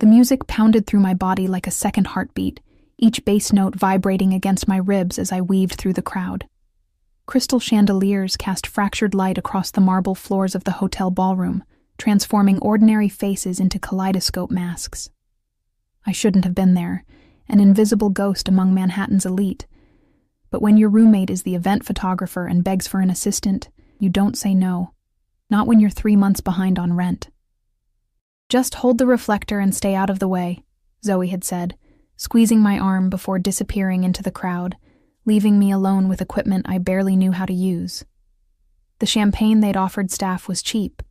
The music pounded through my body like a second heartbeat, each bass note vibrating against my ribs as I weaved through the crowd. Crystal chandeliers cast fractured light across the marble floors of the hotel ballroom, transforming ordinary faces into kaleidoscope masks. I shouldn't have been there, an invisible ghost among Manhattan's elite. But when your roommate is the event photographer and begs for an assistant, you don't say no. Not when you're 3 months behind on rent. "Just hold the reflector and stay out of the way," Zoe had said, squeezing my arm before disappearing into the crowd, leaving me alone with equipment I barely knew how to use. The champagne they'd offered staff was cheap,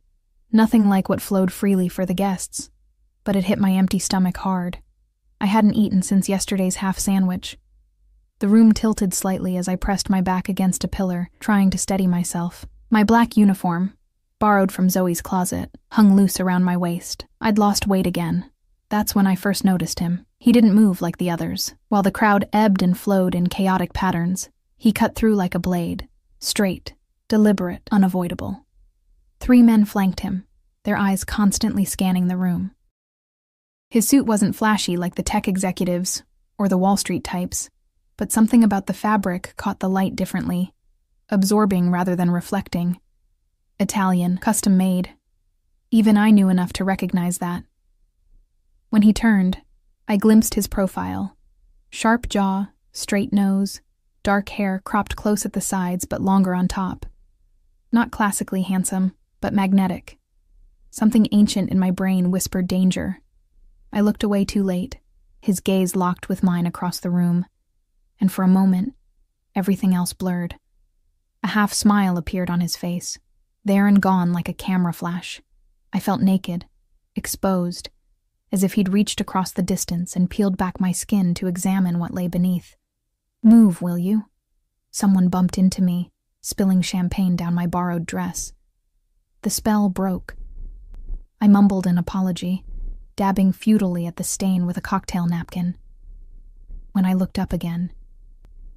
nothing like what flowed freely for the guests, but it hit my empty stomach hard. I hadn't eaten since yesterday's half sandwich. The room tilted slightly as I pressed my back against a pillar, trying to steady myself. My black uniform, borrowed from Zoe's closet, hung loose around my waist. I'd lost weight again. That's when I first noticed him. He didn't move like the others. While the crowd ebbed and flowed in chaotic patterns, he cut through like a blade. Straight, deliberate, unavoidable. 3 men flanked him, their eyes constantly scanning the room. His suit wasn't flashy like the tech executives or the Wall Street types, but something about the fabric caught the light differently, absorbing rather than reflecting. Italian, custom-made. Even I knew enough to recognize that. When he turned, I glimpsed his profile. Sharp jaw, straight nose, dark hair cropped close at the sides but longer on top. Not classically handsome, but magnetic. Something ancient in my brain whispered danger. I looked away too late, his gaze locked with mine across the room, and for a moment, everything else blurred. A half smile appeared on his face, there and gone like a camera flash. I felt naked, exposed, as if he'd reached across the distance and peeled back my skin to examine what lay beneath. "Move, will you?" Someone bumped into me, spilling champagne down my borrowed dress. The spell broke. I mumbled an apology, dabbing futilely at the stain with a cocktail napkin. When I looked up again,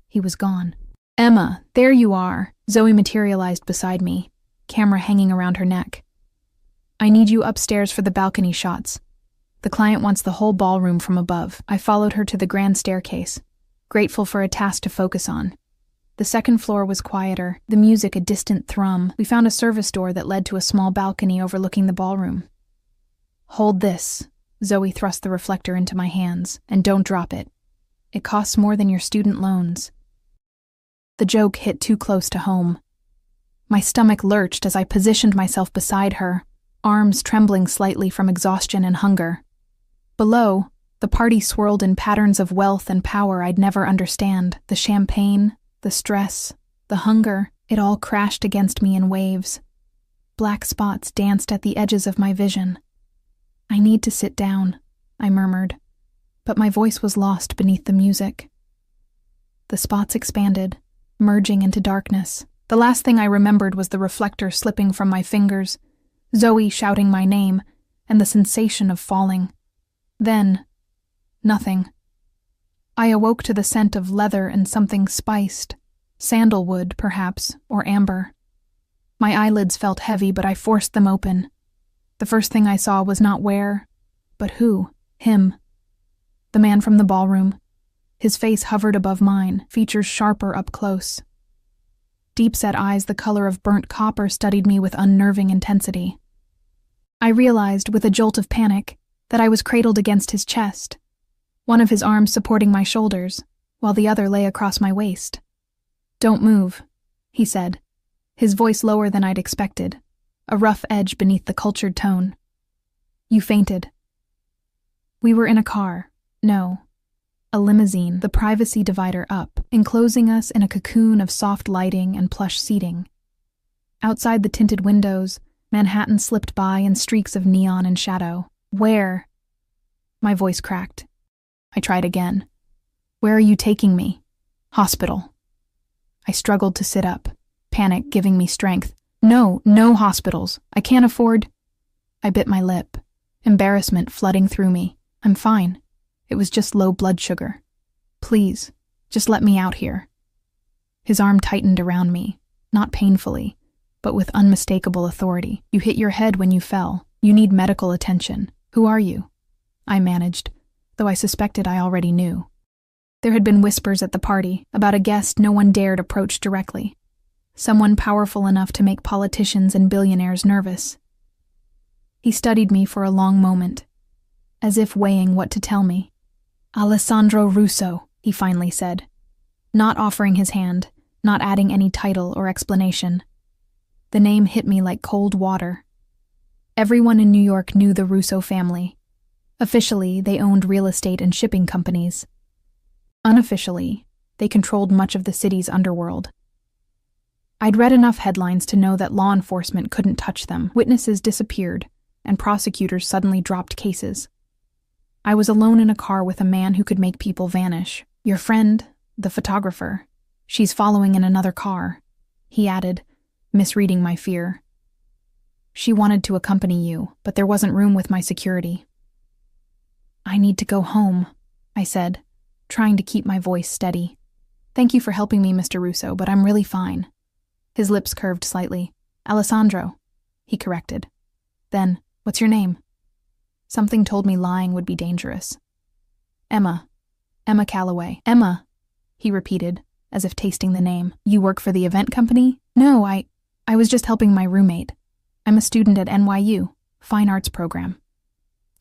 he was gone. "Emma, there you are." Zoe materialized beside me, camera hanging around her neck. "I need you upstairs for the balcony shots. The client wants the whole ballroom from above." I followed her to the grand staircase, grateful for a task to focus on. The second floor was quieter, the music a distant thrum. We found a service door that led to a small balcony overlooking the ballroom. "Hold this." Zoe thrust the reflector into my hands. "And don't drop it. It costs more than your student loans." The joke hit too close to home. My stomach lurched as I positioned myself beside her, arms trembling slightly from exhaustion and hunger. Below, the party swirled in patterns of wealth and power I'd never understand. The champagne, the stress, the hunger, it all crashed against me in waves. Black spots danced at the edges of my vision. "I need to sit down," I murmured, but my voice was lost beneath the music. The spots expanded, merging into darkness. The last thing I remembered was the reflector slipping from my fingers, Zoe shouting my name, and the sensation of falling. Then, nothing. I awoke to the scent of leather and something spiced, sandalwood, perhaps, or amber. My eyelids felt heavy, but I forced them open. The first thing I saw was not where, but who. Him. The man from the ballroom. His face hovered above mine, features sharper up close. Deep-set eyes the color of burnt copper studied me with unnerving intensity. I realized, with a jolt of panic, that I was cradled against his chest, one of his arms supporting my shoulders, while the other lay across my waist. "Don't move," he said, his voice lower than I'd expected, a rough edge beneath the cultured tone. "You fainted." We were in a car. No. A limousine, the privacy divider up, enclosing us in a cocoon of soft lighting and plush seating. Outside the tinted windows, Manhattan slipped by in streaks of neon and shadow. "Where?" My voice cracked. I tried again. "Where are you taking me?" "Hospital." I struggled to sit up, panic giving me strength. "No hospitals. I can't afford—" I bit my lip, embarrassment flooding through me. "I'm fine. It was just low blood sugar. Please, just let me out here." His arm tightened around me, not painfully, but with unmistakable authority. "You hit your head when you fell. You need medical attention. Who are you?" I managed, though I suspected I already knew. There had been whispers at the party about a guest no one dared approach directly. Someone powerful enough to make politicians and billionaires nervous. He studied me for a long moment, as if weighing what to tell me. Alessandro Russo, he finally said, not offering his hand, not adding any title or explanation. The name hit me like cold water. Everyone in New York knew the Russo family. Officially, they owned real estate and shipping companies. Unofficially, they controlled much of the city's underworld. I'd read enough headlines to know that law enforcement couldn't touch them. Witnesses disappeared, and prosecutors suddenly dropped cases. I was alone in a car with a man who could make people vanish. Your friend, the photographer, she's following in another car, he added, misreading my fear. She wanted to accompany you, but there wasn't room with my security. I need to go home, I said, trying to keep my voice steady. Thank you for helping me, Mr. Russo, but I'm really fine. His lips curved slightly. Alessandro, he corrected. Then, what's your name? Something told me lying would be dangerous. Emma Calloway. Emma, he repeated, as if tasting the name. You work for the event company? No, I was just helping my roommate. I'm a student at NYU, fine arts program.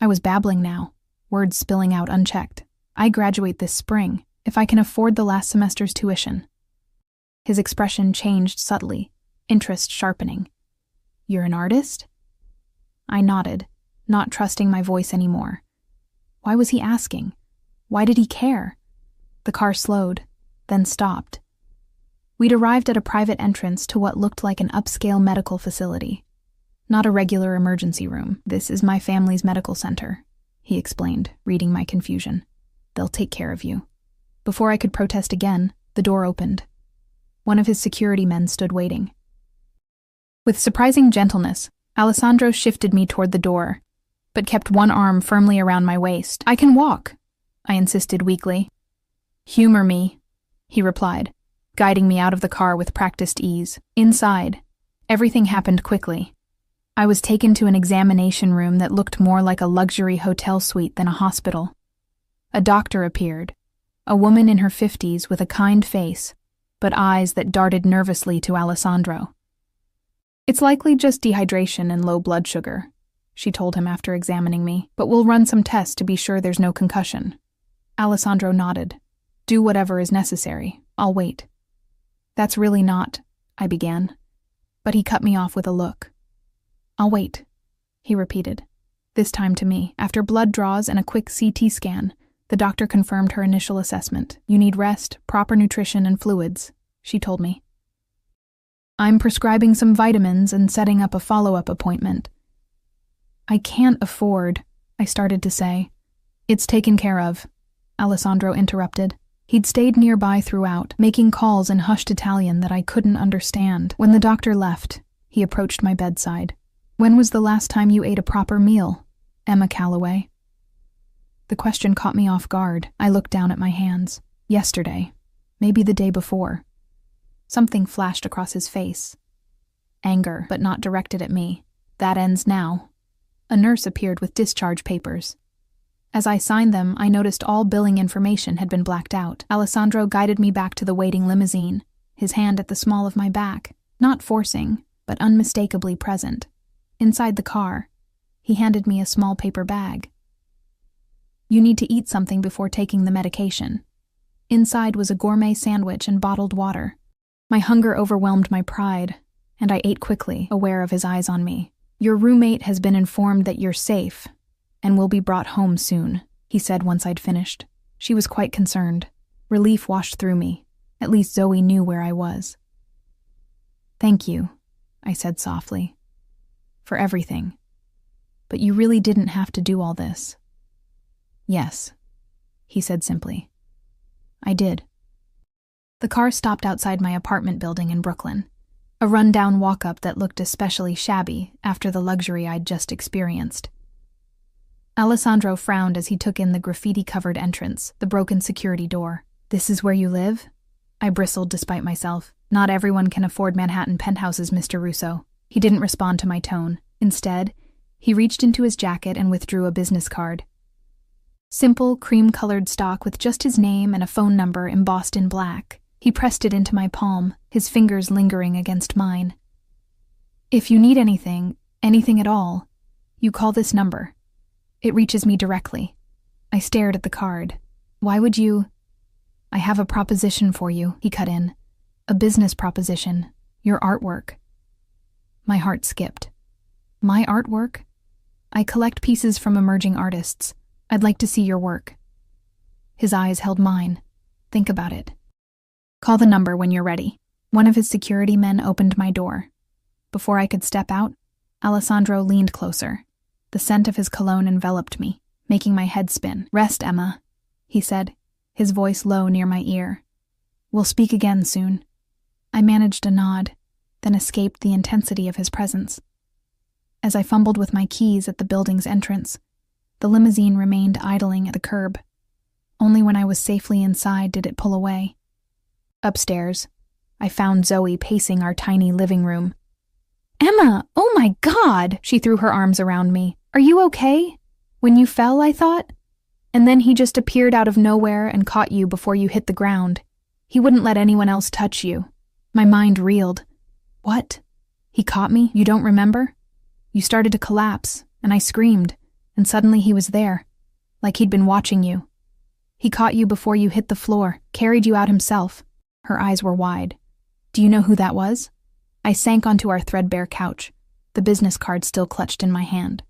I was babbling now, words spilling out unchecked. I graduate this spring, if I can afford the last semester's tuition. His expression changed subtly, interest sharpening. You're an artist? I nodded, not trusting my voice anymore. Why was he asking? Why did he care? The car slowed, then stopped. We'd arrived at a private entrance to what looked like an upscale medical facility. Not a regular emergency room. This is my family's medical center, he explained, reading my confusion. They'll take care of you. Before I could protest again, the door opened. One of his security men stood waiting. With surprising gentleness, Alessandro shifted me toward the door, but kept one arm firmly around my waist. I can walk, I insisted weakly. Humor me, he replied, guiding me out of the car with practiced ease. Inside, everything happened quickly. I was taken to an examination room that looked more like a luxury hotel suite than a hospital. A doctor appeared, a woman in her 50s with a kind face, but eyes that darted nervously to Alessandro. It's likely just dehydration and low blood sugar, she told him after examining me, but we'll run some tests to be sure there's no concussion. Alessandro nodded. Do whatever is necessary. I'll wait. That's really not, I began, but he cut me off with a look. I'll wait, he repeated, this time to me. After blood draws and a quick CT scan, the doctor confirmed her initial assessment. You need rest, proper nutrition, and fluids, she told me. I'm prescribing some vitamins and setting up a follow-up appointment. I can't afford, I started to say. It's taken care of, Alessandro interrupted. He'd stayed nearby throughout, making calls in hushed Italian that I couldn't understand. When the doctor left, he approached my bedside. When was the last time you ate a proper meal, Emma Calloway? The question caught me off guard. I looked down at my hands. Yesterday. Maybe the day before. Something flashed across his face. Anger, but not directed at me. That ends now. A nurse appeared with discharge papers. As I signed them, I noticed all billing information had been blacked out. Alessandro guided me back to the waiting limousine, his hand at the small of my back, not forcing, but unmistakably present. Inside the car, he handed me a small paper bag. You need to eat something before taking the medication. Inside was a gourmet sandwich and bottled water. My hunger overwhelmed my pride, and I ate quickly, aware of his eyes on me. Your roommate has been informed that you're safe, and will be brought home soon, he said once I'd finished. She was quite concerned. Relief washed through me. At least Zoe knew where I was. Thank you, I said softly, for everything. But you really didn't have to do all this. Yes, he said simply. I did. The car stopped outside my apartment building in Brooklyn, a run-down walk-up that looked especially shabby after the luxury I'd just experienced. Alessandro frowned as he took in the graffiti-covered entrance, the broken security door. This is where you live? I bristled despite myself. Not everyone can afford Manhattan penthouses, Mr. Russo. He didn't respond to my tone. Instead, he reached into his jacket and withdrew a business card. Simple, cream-colored stock with just his name and a phone number embossed in black. He pressed it into my palm, his fingers lingering against mine. "If you need anything at all, you call this number. It reaches me directly." I stared at the card. "Why would you—" "I have a proposition for you," he cut in. "A business proposition. Your artwork." My heart skipped. "My artwork? I collect pieces from emerging artists. I'd like to see your work." His eyes held mine. "Think about it. Call the number when you're ready." One of his security men opened my door. Before I could step out, Alessandro leaned closer. The scent of his cologne enveloped me, making my head spin. "Rest, Emma," he said, his voice low near my ear. "We'll speak again soon." I managed a nod, then escaped the intensity of his presence. As I fumbled with my keys at the building's entrance, the limousine remained idling at the curb. Only when I was safely inside did it pull away. Upstairs, I found Zoe pacing our tiny living room. "Emma, oh my God!" She threw her arms around me. "Are you okay? When you fell, I thought? And then he just appeared out of nowhere and caught you before you hit the ground. He wouldn't let anyone else touch you." My mind reeled. "What? He caught me? You don't remember? You started to collapse, and I screamed, and suddenly he was there, like he'd been watching you. He caught you before you hit the floor, carried you out himself." Her eyes were wide. "Do you know who that was?" I sank onto our threadbare couch, the business card still clutched in my hand.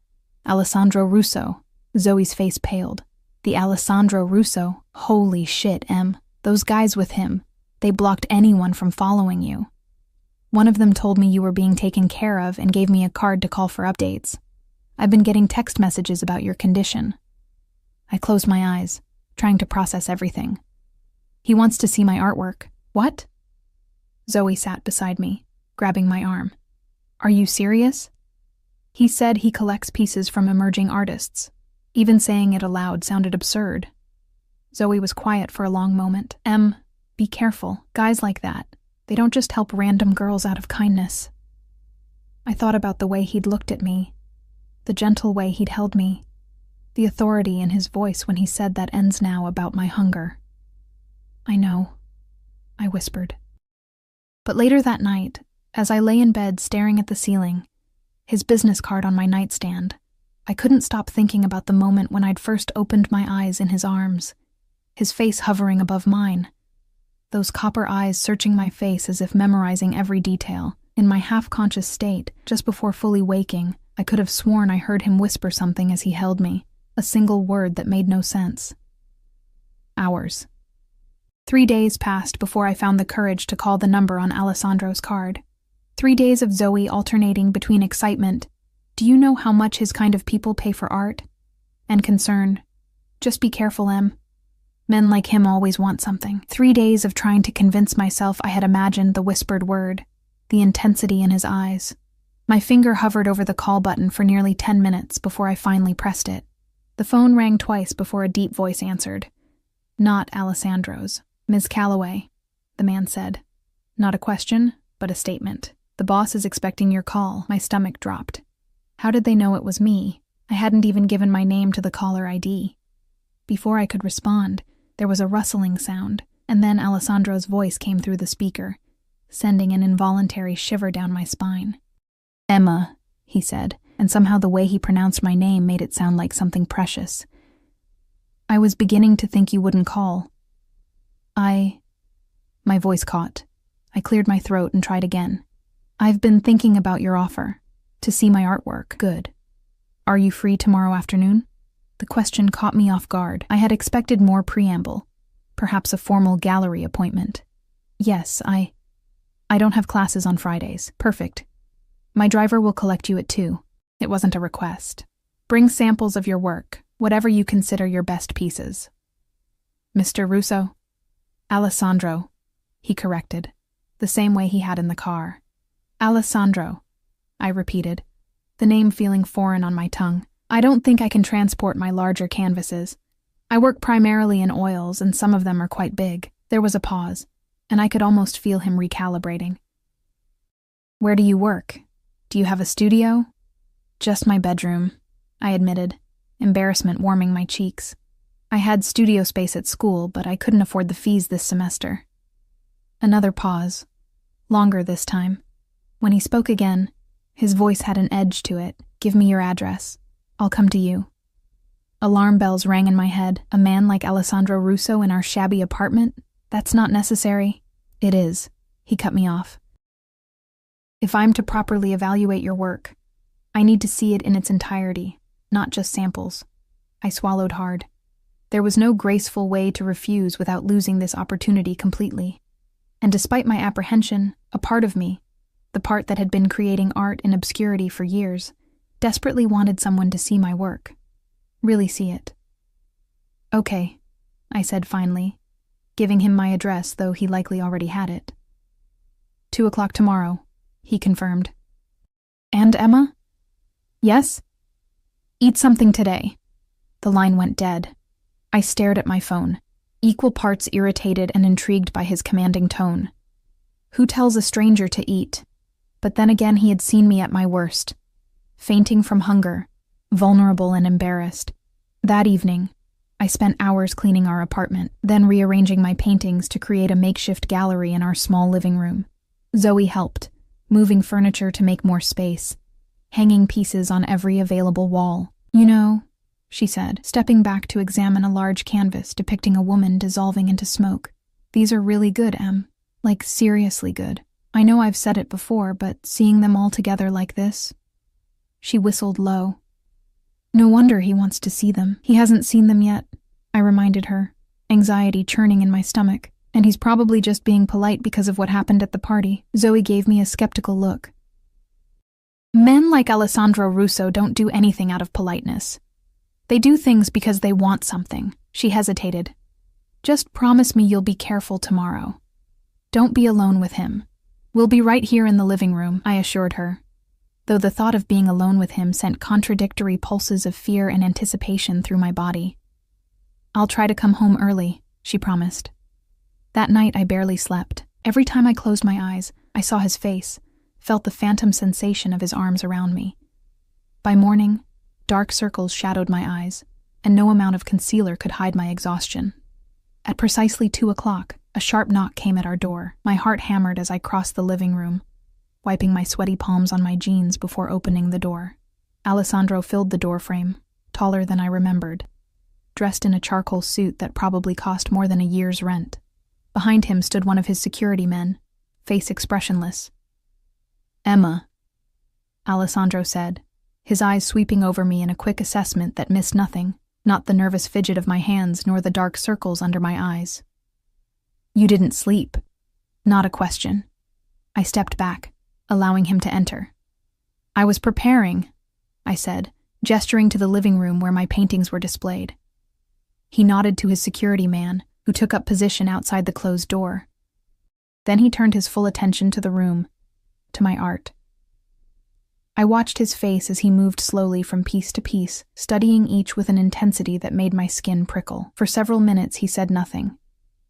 "Alessandro Russo." Zoe's face paled. "The Alessandro Russo? Holy shit, Em. Those guys with him, they blocked anyone from following you. One of them told me you were being taken care of and gave me a card to call for updates. I've been getting text messages about your condition." I closed my eyes, trying to process everything. "He wants to see my artwork." "What?" Zoe sat beside me, grabbing my arm. "Are you serious?" "He said he collects pieces from emerging artists." Even saying it aloud sounded absurd. Zoe was quiet for a long moment. "Em, be careful. Guys like that, they don't just help random girls out of kindness." I thought about the way he'd looked at me, the gentle way he'd held me, the authority in his voice when he said "that ends now" about my hunger. "I know," I whispered. But later that night, as I lay in bed staring at the ceiling, his business card on my nightstand, I couldn't stop thinking about the moment when I'd first opened my eyes in his arms, his face hovering above mine, those copper eyes searching my face as if memorizing every detail. In my half-conscious state, just before fully waking, I could have sworn I heard him whisper something as he held me, a single word that made no sense. Hours. 3 days passed before I found the courage to call the number on Alessandro's card. 3 days of Zoe alternating between excitement, "Do you know how much his kind of people pay for art?" and concern, "Just be careful, Em. Men like him always want something." 3 days of trying to convince myself I had imagined the whispered word, the intensity in his eyes. My finger hovered over the call button for nearly 10 minutes before I finally pressed it. The phone rang twice before a deep voice answered. "Not Alessandro's. Ms. Calloway," the man said. Not a question, but a statement. "The boss is expecting your call." My stomach dropped. How did they know it was me? I hadn't even given my name to the caller ID. Before I could respond, there was a rustling sound, and then Alessandro's voice came through the speaker, sending an involuntary shiver down my spine. "Emma," he said, and somehow the way he pronounced my name made it sound like something precious. "I was beginning to think you wouldn't call. My voice caught. I cleared my throat and tried again. "I've been thinking about your offer. To see my artwork." "Good. Are you free tomorrow afternoon?" The question caught me off guard. I had expected more preamble, perhaps a formal gallery appointment. "Yes, I don't have classes on Fridays." "Perfect. My driver will collect you at 2. It wasn't a request. Bring samples of your work, whatever you consider your best pieces." "Mr. Russo?" "Alessandro," he corrected, the same way he had in the car. "Alessandro," I repeated, the name feeling foreign on my tongue. "I don't think I can transport my larger canvases. I work primarily in oils, and some of them are quite big." There was a pause, and I could almost feel him recalibrating. "Where do you work? Do you have a studio?" "Just my bedroom," I admitted, embarrassment warming my cheeks. I had studio space at school, but I couldn't afford the fees this semester. Another pause. Longer this time. When he spoke again, his voice had an edge to it. Give me your address. I'll come to you. Alarm bells rang in my head. A man like Alessandro Russo in our shabby apartment? That's not necessary. It is. He cut me off. If I'm to properly evaluate your work, I need to see it in its entirety, not just samples. I swallowed hard. There was no graceful way to refuse without losing this opportunity completely. And despite my apprehension, a part of me, the part that had been creating art in obscurity for years, desperately wanted someone to see my work. Really see it. Okay, I said finally, giving him my address, though he likely already had it. 2:00 tomorrow, he confirmed. And Emma? Yes? Eat something today. The line went dead. I stared at my phone, equal parts irritated and intrigued by his commanding tone. Who tells a stranger to eat? But then again, he had seen me at my worst, fainting from hunger, vulnerable and embarrassed. That evening, I spent hours cleaning our apartment, then rearranging my paintings to create a makeshift gallery in our small living room. Zoe helped, moving furniture to make more space, hanging pieces on every available wall. You know, she said, stepping back to examine a large canvas depicting a woman dissolving into smoke. These are really good, Em. Like, seriously good. I know I've said it before, but seeing them all together like this... She whistled low. No wonder he wants to see them. He hasn't seen them yet, I reminded her, anxiety churning in my stomach. And he's probably just being polite because of what happened at the party. Zoe gave me a skeptical look. Men like Alessandro Russo don't do anything out of politeness. They do things because they want something. She hesitated. Just promise me you'll be careful tomorrow. Don't be alone with him. We'll be right here in the living room, I assured her, though the thought of being alone with him sent contradictory pulses of fear and anticipation through my body. I'll try to come home early, she promised. That night I barely slept. Every time I closed my eyes, I saw his face, felt the phantom sensation of his arms around me. By morning, dark circles shadowed my eyes, and no amount of concealer could hide my exhaustion. At precisely 2:00, a sharp knock came at our door. My heart hammered as I crossed the living room, wiping my sweaty palms on my jeans before opening the door. Alessandro filled the doorframe, taller than I remembered, dressed in a charcoal suit that probably cost more than a year's rent. Behind him stood one of his security men, face expressionless. Emma, Alessandro said, his eyes sweeping over me in a quick assessment that missed nothing, not the nervous fidget of my hands nor the dark circles under my eyes. You didn't sleep. Not a question. I stepped back, allowing him to enter. I was preparing, I said, gesturing to the living room where my paintings were displayed. He nodded to his security man, who took up position outside the closed door. Then he turned his full attention to the room, to my art. I watched his face as he moved slowly from piece to piece, studying each with an intensity that made my skin prickle. For several minutes he said nothing,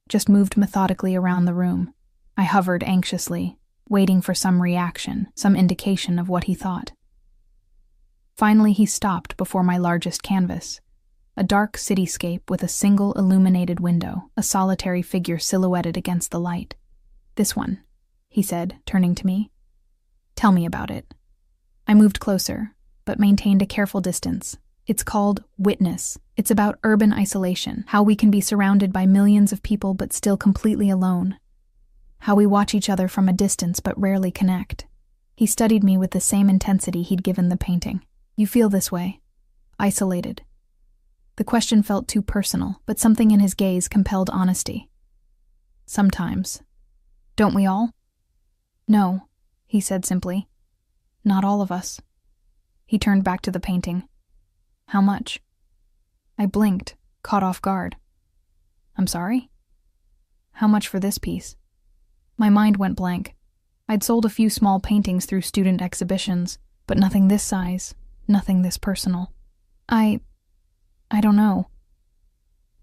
just moved methodically around the room. I hovered anxiously, waiting for some reaction, some indication of what he thought. Finally he stopped before my largest canvas. A dark cityscape with a single illuminated window, a solitary figure silhouetted against the light. This one, he said, turning to me. Tell me about it. I moved closer, but maintained a careful distance. It's called Witness. It's about urban isolation, how we can be surrounded by millions of people but still completely alone. How we watch each other from a distance but rarely connect. He studied me with the same intensity he'd given the painting. You feel this way? Isolated. The question felt too personal, but something in his gaze compelled honesty. Sometimes. Don't we all? No, he said simply. Not all of us. He turned back to the painting. How much? I blinked, caught off guard. I'm sorry? How much for this piece? My mind went blank. I'd sold a few small paintings through student exhibitions, but nothing this size, nothing this personal. I don't know.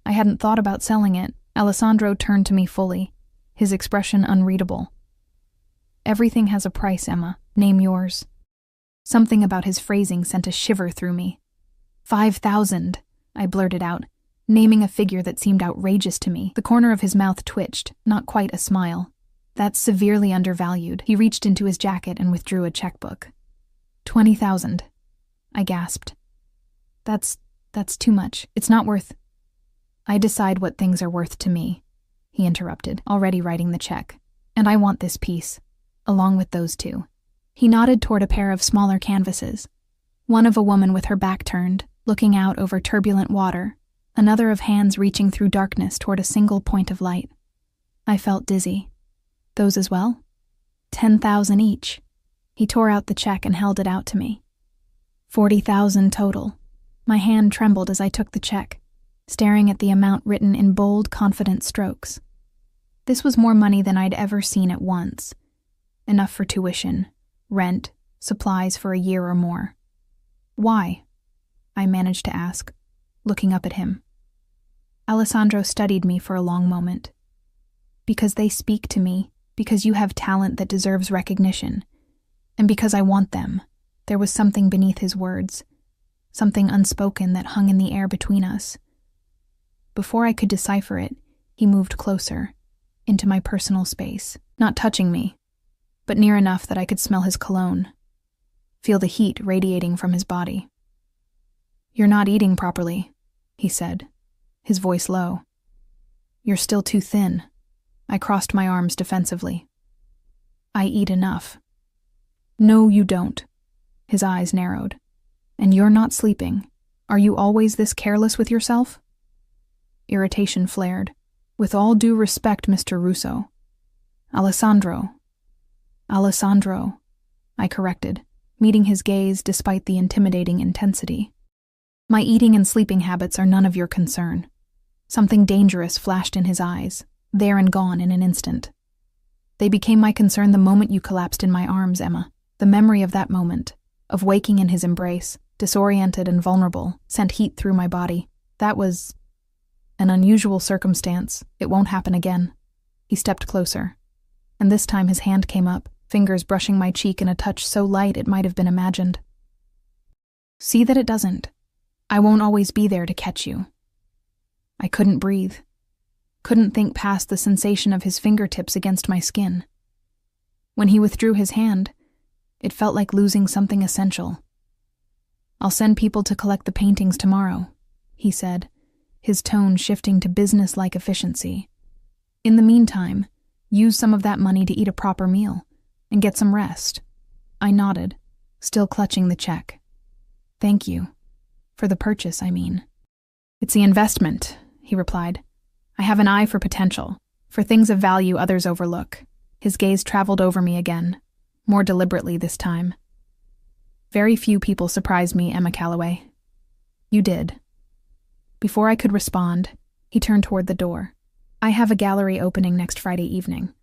I hadn't thought about selling it. Alessandro turned to me fully, his expression unreadable. Everything has a price, Emma. Name yours. Something about his phrasing sent a shiver through me. 5,000, I blurted out, naming a figure that seemed outrageous to me. The corner of his mouth twitched, not quite a smile. That's severely undervalued. He reached into his jacket and withdrew a checkbook. 20,000. I gasped. That's too much. It's not worth. I decide what things are worth to me, he interrupted, already writing the check. And I want this piece, along with those two. He nodded toward a pair of smaller canvases. One of a woman with her back turned, looking out over turbulent water, another of hands reaching through darkness toward a single point of light. I felt dizzy. Those as well? 10,000 each. He tore out the check and held it out to me. 40,000 total. My hand trembled as I took the check, staring at the amount written in bold, confident strokes. This was more money than I'd ever seen at once. Enough for tuition, rent, supplies for a year or more. Why? I managed to ask, looking up at him. Alessandro studied me for a long moment. Because they speak to me, because you have talent that deserves recognition, and because I want them. There was something beneath his words, something unspoken that hung in the air between us. Before I could decipher it, he moved closer, into my personal space, not touching me, but near enough that I could smell his cologne, feel the heat radiating from his body. "You're not eating properly," he said, his voice low. "You're still too thin." I crossed my arms defensively. "I eat enough." "No, you don't." His eyes narrowed. "And you're not sleeping. Are you always this careless with yourself?" Irritation flared. "With all due respect, Mr. Russo." Alessandro, I corrected, meeting his gaze despite the intimidating intensity. "My eating and sleeping habits are none of your concern." Something dangerous flashed in his eyes, there and gone in an instant. "They became my concern the moment you collapsed in my arms, Emma. The memory of that moment, of waking in his embrace, disoriented and vulnerable, sent heat through my body. That was an unusual circumstance. It won't happen again." He stepped closer, and this time his hand came up, fingers brushing my cheek in a touch so light it might have been imagined. "See that it doesn't. I won't always be there to catch you." I couldn't breathe. Couldn't think past the sensation of his fingertips against my skin. When he withdrew his hand, it felt like losing something essential. "I'll send people to collect the paintings tomorrow," he said, his tone shifting to business-like efficiency. "In the meantime, use some of that money to eat a proper meal and get some rest." I nodded, still clutching the check. "Thank you. For the purchase, I mean." "It's the investment," he replied. "I have an eye for potential, for things of value others overlook." His gaze traveled over me again, more deliberately this time. "Very few people surprise me, Emma Calloway." "You did." Before I could respond, he turned toward the door. "I have a gallery opening next Friday evening.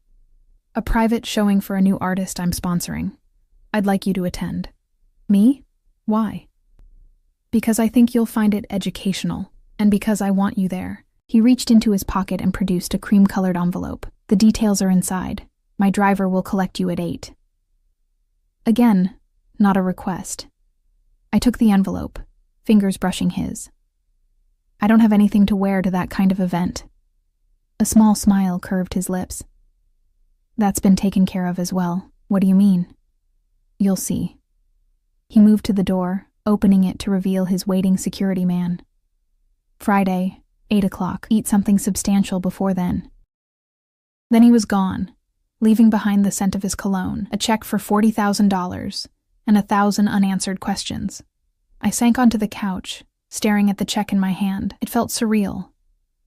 A private showing for a new artist I'm sponsoring. I'd like you to attend." "Me? Why?" "Because I think you'll find it educational, and because I want you there." He reached into his pocket and produced a cream-colored envelope. "The details are inside. My driver will collect you at 8. Again, not a request. I took the envelope, fingers brushing his. "I don't have anything to wear to that kind of event." A small smile curved his lips. "That's been taken care of as well." "What do you mean?" "You'll see." He moved to the door, opening it to reveal his waiting security man. "Friday, 8 o'clock. Eat something substantial before then." Then he was gone, leaving behind the scent of his cologne, a check for $40,000, and 1,000 unanswered questions. I sank onto the couch, staring at the check in my hand. It felt surreal,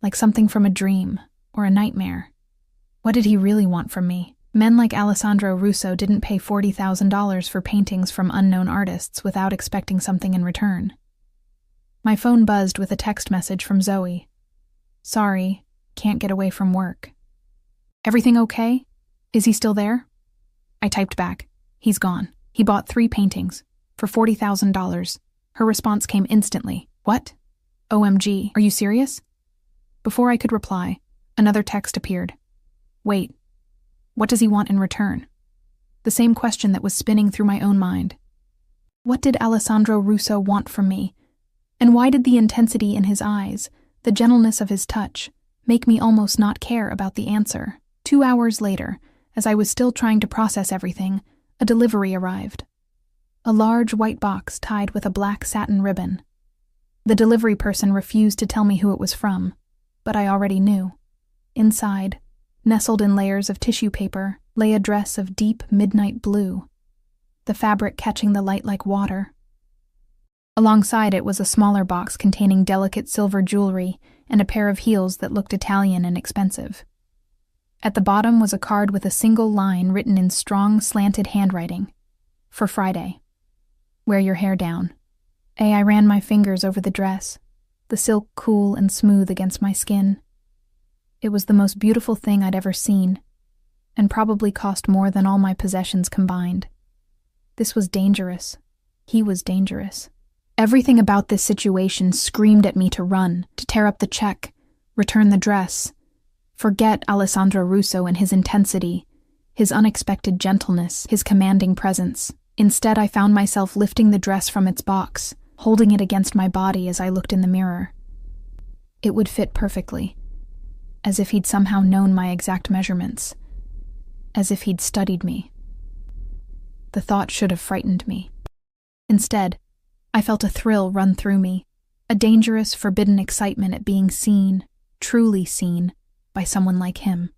like something from a dream or a nightmare. What did he really want from me? Men like Alessandro Russo didn't pay $40,000 for paintings from unknown artists without expecting something in return. My phone buzzed with a text message from Zoe. "Sorry, can't get away from work." "Everything okay? Is he still there?" I typed back. "He's gone. He bought 3 paintings for $40,000. Her response came instantly. "What? OMG, are you serious?" Before I could reply, another text appeared. "Wait, what does he want in return?" The same question that was spinning through my own mind. What did Alessandro Russo want from me? And why did the intensity in his eyes, the gentleness of his touch, make me almost not care about the answer. 2 hours later, as I was still trying to process everything, a delivery arrived. A large white box tied with a black satin ribbon. The delivery person refused to tell me who it was from, but I already knew. Inside, nestled in layers of tissue paper, lay a dress of deep midnight blue, the fabric catching the light like water. Alongside it was a smaller box containing delicate silver jewelry and a pair of heels that looked Italian and expensive. At the bottom was a card with a single line written in strong, slanted handwriting. For Friday. Wear your hair down. I ran my fingers over the dress, the silk cool and smooth against my skin. It was the most beautiful thing I'd ever seen, and probably cost more than all my possessions combined. This was dangerous. He was dangerous. Everything about this situation screamed at me to run, to tear up the check, return the dress, forget Alessandro Russo and his intensity, his unexpected gentleness, his commanding presence. Instead, I found myself lifting the dress from its box, holding it against my body as I looked in the mirror. It would fit perfectly, as if he'd somehow known my exact measurements, as if he'd studied me. The thought should have frightened me. Instead, I felt a thrill run through me, a dangerous, forbidden excitement at being seen, truly seen, by someone like him.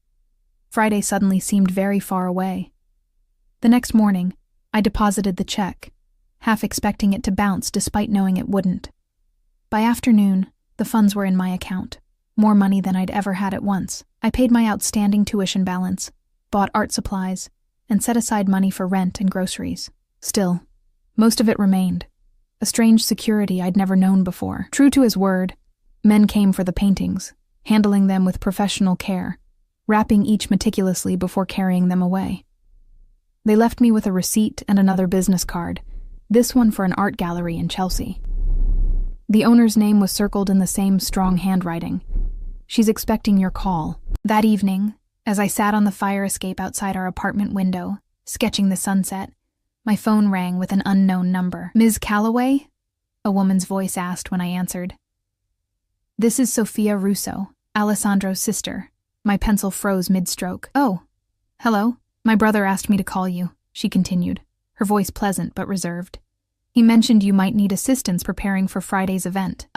Friday suddenly seemed very far away. The next morning, I deposited the check, half expecting it to bounce despite knowing it wouldn't. By afternoon, the funds were in my account, more money than I'd ever had at once. I paid my outstanding tuition balance, bought art supplies, and set aside money for rent and groceries. Still, most of it remained, a strange security I'd never known before. True to his word, men came for the paintings, handling them with professional care, wrapping each meticulously before carrying them away. They left me with a receipt and another business card, this one for an art gallery in Chelsea. The owner's name was circled in the same strong handwriting. She's expecting your call. That evening, as I sat on the fire escape outside our apartment window, sketching the sunset, my phone rang with an unknown number. "Ms. Calloway?" a woman's voice asked when I answered. "This is Sophia Russo, Alessandro's sister." My pencil froze mid-stroke. "Oh, hello. My brother asked me to call you," she continued, her voice pleasant but reserved. "He mentioned you might need assistance preparing for Friday's event.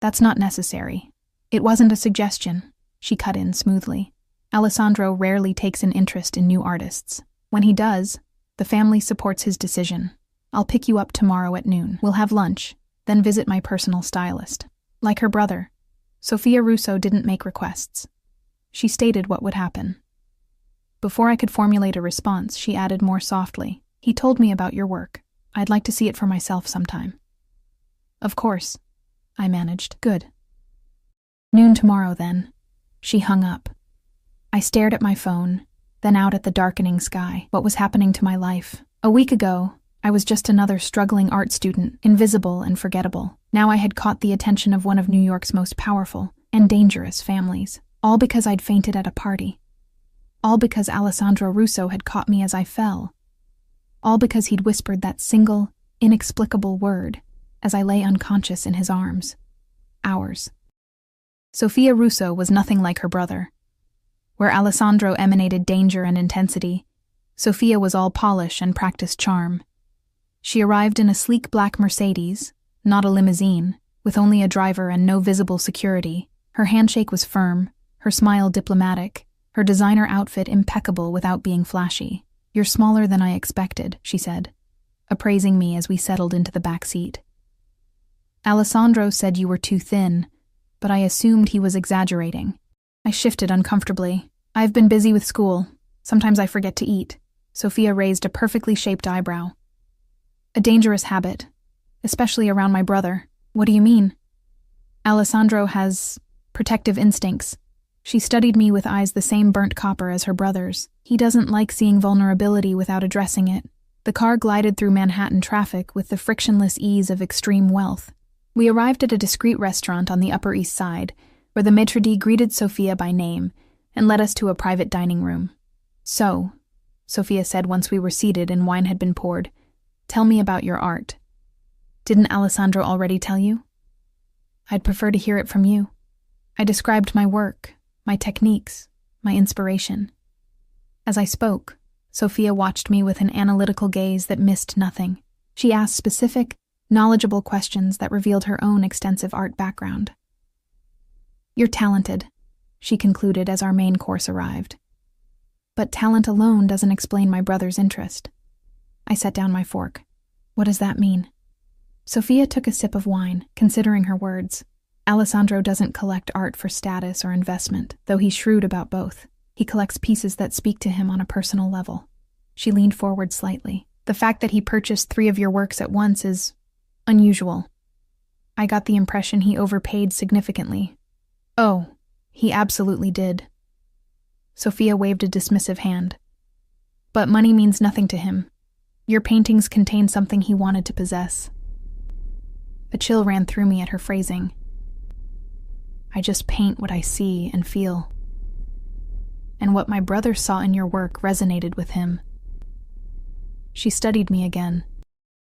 That's not necessary. It wasn't a suggestion," she cut in smoothly. "Alessandro rarely takes an interest in new artists. When he does, the family supports his decision. I'll pick you up tomorrow at noon. We'll have lunch, then visit my personal stylist." Like her brother, Sophia Russo didn't make requests. She stated what would happen. Before I could formulate a response, she added more softly, "He told me about your work. I'd like to see it for myself sometime." "Of course," I managed. "Good. Noon tomorrow, then." She hung up. I stared at my phone, then out at the darkening sky. What was happening to my life? A week ago, I was just another struggling art student, invisible and forgettable. Now I had caught the attention of one of New York's most powerful and dangerous families, all because I'd fainted at a party. All because Alessandro Russo had caught me as I fell. All because he'd whispered that single, inexplicable word as I lay unconscious in his arms. Ours. Sophia Russo was nothing like her brother. Where Alessandro emanated danger and intensity, Sophia was all polish and practiced charm. She arrived in a sleek black Mercedes, not a limousine, with only a driver and no visible security. Her handshake was firm, her smile diplomatic, her designer outfit impeccable without being flashy. "You're smaller than I expected," she said, appraising me as we settled into the back seat. "Alessandro said you were too thin, but I assumed he was exaggerating." I shifted uncomfortably. "I've been busy with school. Sometimes I forget to eat." Sophia raised a perfectly shaped eyebrow. "A dangerous habit, especially around my brother." "What do you mean?" "Alessandro has protective instincts." She studied me with eyes the same burnt copper as her brother's. "He doesn't like seeing vulnerability without addressing it." The car glided through Manhattan traffic with the frictionless ease of extreme wealth. We arrived at a discreet restaurant on the Upper East Side, where the maitre d' greeted Sophia by name and led us to a private dining room. "So," Sophia said once we were seated and wine had been poured, "tell me about your art." "Didn't Alessandro already tell you?" I'd prefer to hear it from you. I described my work, my techniques, my inspiration. As I spoke, Sophia watched me with an analytical gaze that missed nothing. She asked specific, knowledgeable questions that revealed her own extensive art background. "You're talented," she concluded as our main course arrived. "But talent alone doesn't explain my brother's interest." I set down my fork. "What does that mean?" Sophia took a sip of wine, considering her words. "Alessandro doesn't collect art for status or investment, though he's shrewd about both. He collects pieces that speak to him on a personal level." She leaned forward slightly. "The fact that he purchased 3 of your works at once is unusual. I got the impression he overpaid significantly." "Oh, he absolutely did." Sophia waved a dismissive hand. "But money means nothing to him. Your paintings contain something he wanted to possess." A chill ran through me at her phrasing. "I just paint what I see and feel. And what my brother saw in your work resonated with him." She studied me again.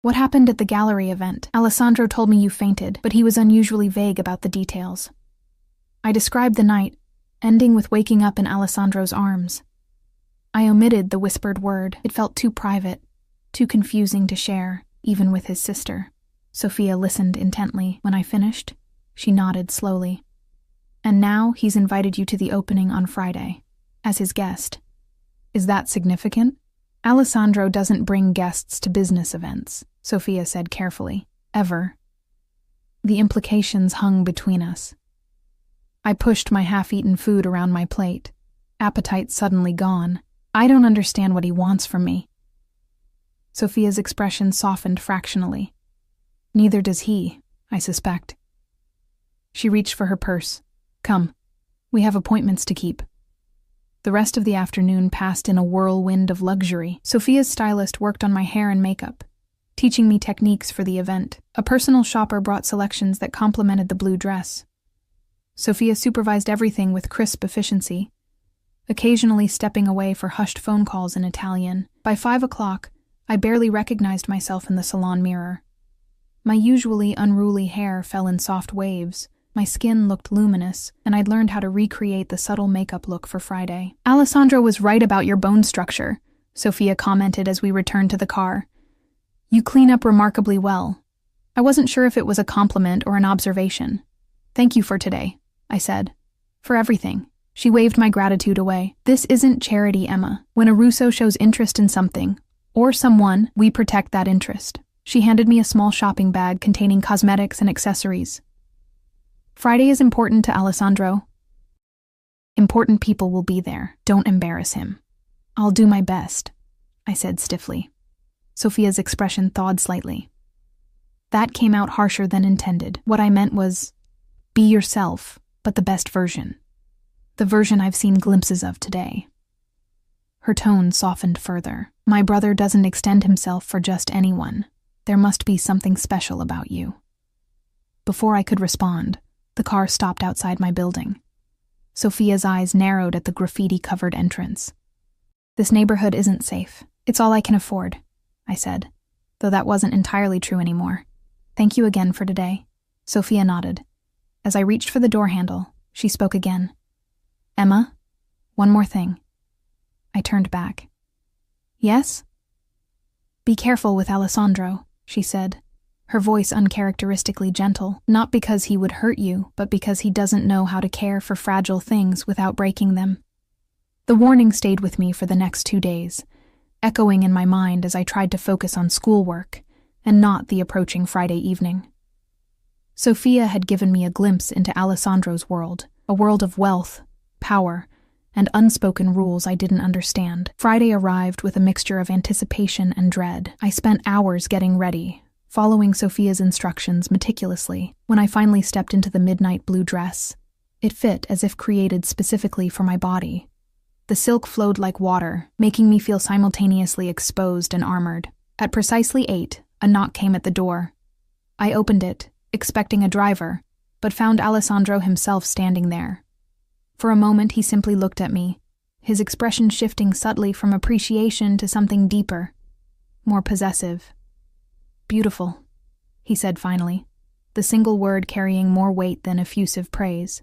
"What happened at the gallery event? Alessandro told me you fainted, but he was unusually vague about the details." I described the night, ending with waking up in Alessandro's arms. I omitted the whispered word. It felt too private, too confusing to share, even with his sister. Sophia listened intently. When I finished, she nodded slowly. "And now he's invited you to the opening on Friday, as his guest. Is that significant?" "Alessandro doesn't bring guests to business events," Sophia said carefully. "Ever." The implications hung between us. I pushed my half-eaten food around my plate, appetite suddenly gone. "I don't understand what he wants from me." Sophia's expression softened fractionally. "Neither does he, I suspect." She reached for her purse. "Come, we have appointments to keep." The rest of the afternoon passed in a whirlwind of luxury. Sophia's stylist worked on my hair and makeup, teaching me techniques for the event. A personal shopper brought selections that complemented the blue dress. Sophia supervised everything with crisp efficiency, occasionally stepping away for hushed phone calls in Italian. By 5 o'clock, I barely recognized myself in the salon mirror. My usually unruly hair fell in soft waves, my skin looked luminous, and I'd learned how to recreate the subtle makeup look for Friday. "Alessandro was right about your bone structure," Sophia commented as we returned to the car. "You clean up remarkably well." I wasn't sure if it was a compliment or an observation. "Thank you for today," I said. "For everything." She waved my gratitude away. "This isn't charity, Emma. When a Russo shows interest in something, or someone, we protect that interest." She handed me a small shopping bag containing cosmetics and accessories. "Friday is important to Alessandro. Important people will be there. Don't embarrass him." "I'll do my best," I said stiffly. Sophia's expression thawed slightly. "That came out harsher than intended. What I meant was, be yourself, but the best version. The version I've seen glimpses of today." Her tone softened further. "My brother doesn't extend himself for just anyone. There must be something special about you." Before I could respond, the car stopped outside my building. Sophia's eyes narrowed at the graffiti-covered entrance. "This neighborhood isn't safe. It's all I can afford," I said, though that wasn't entirely true anymore. "Thank you again for today." Sophia nodded. As I reached for the door handle, she spoke again. "Emma, one more thing." I turned back. "Yes?" "Be careful with Alessandro," she said, her voice uncharacteristically gentle, "not because he would hurt you, but because he doesn't know how to care for fragile things without breaking them." The warning stayed with me for the next 2 days, echoing in my mind as I tried to focus on schoolwork and not the approaching Friday evening. Sophia had given me a glimpse into Alessandro's world, a world of wealth, power, and unspoken rules I didn't understand. Friday arrived with a mixture of anticipation and dread. I spent hours getting ready, following Sophia's instructions meticulously. When I finally stepped into the midnight blue dress, it fit as if created specifically for my body. The silk flowed like water, making me feel simultaneously exposed and armored. At precisely 8, a knock came at the door. I opened it, expecting a driver, but found Alessandro himself standing there. For a moment he simply looked at me, his expression shifting subtly from appreciation to something deeper, more possessive. "Beautiful," he said finally. the single word carrying more weight than effusive praise.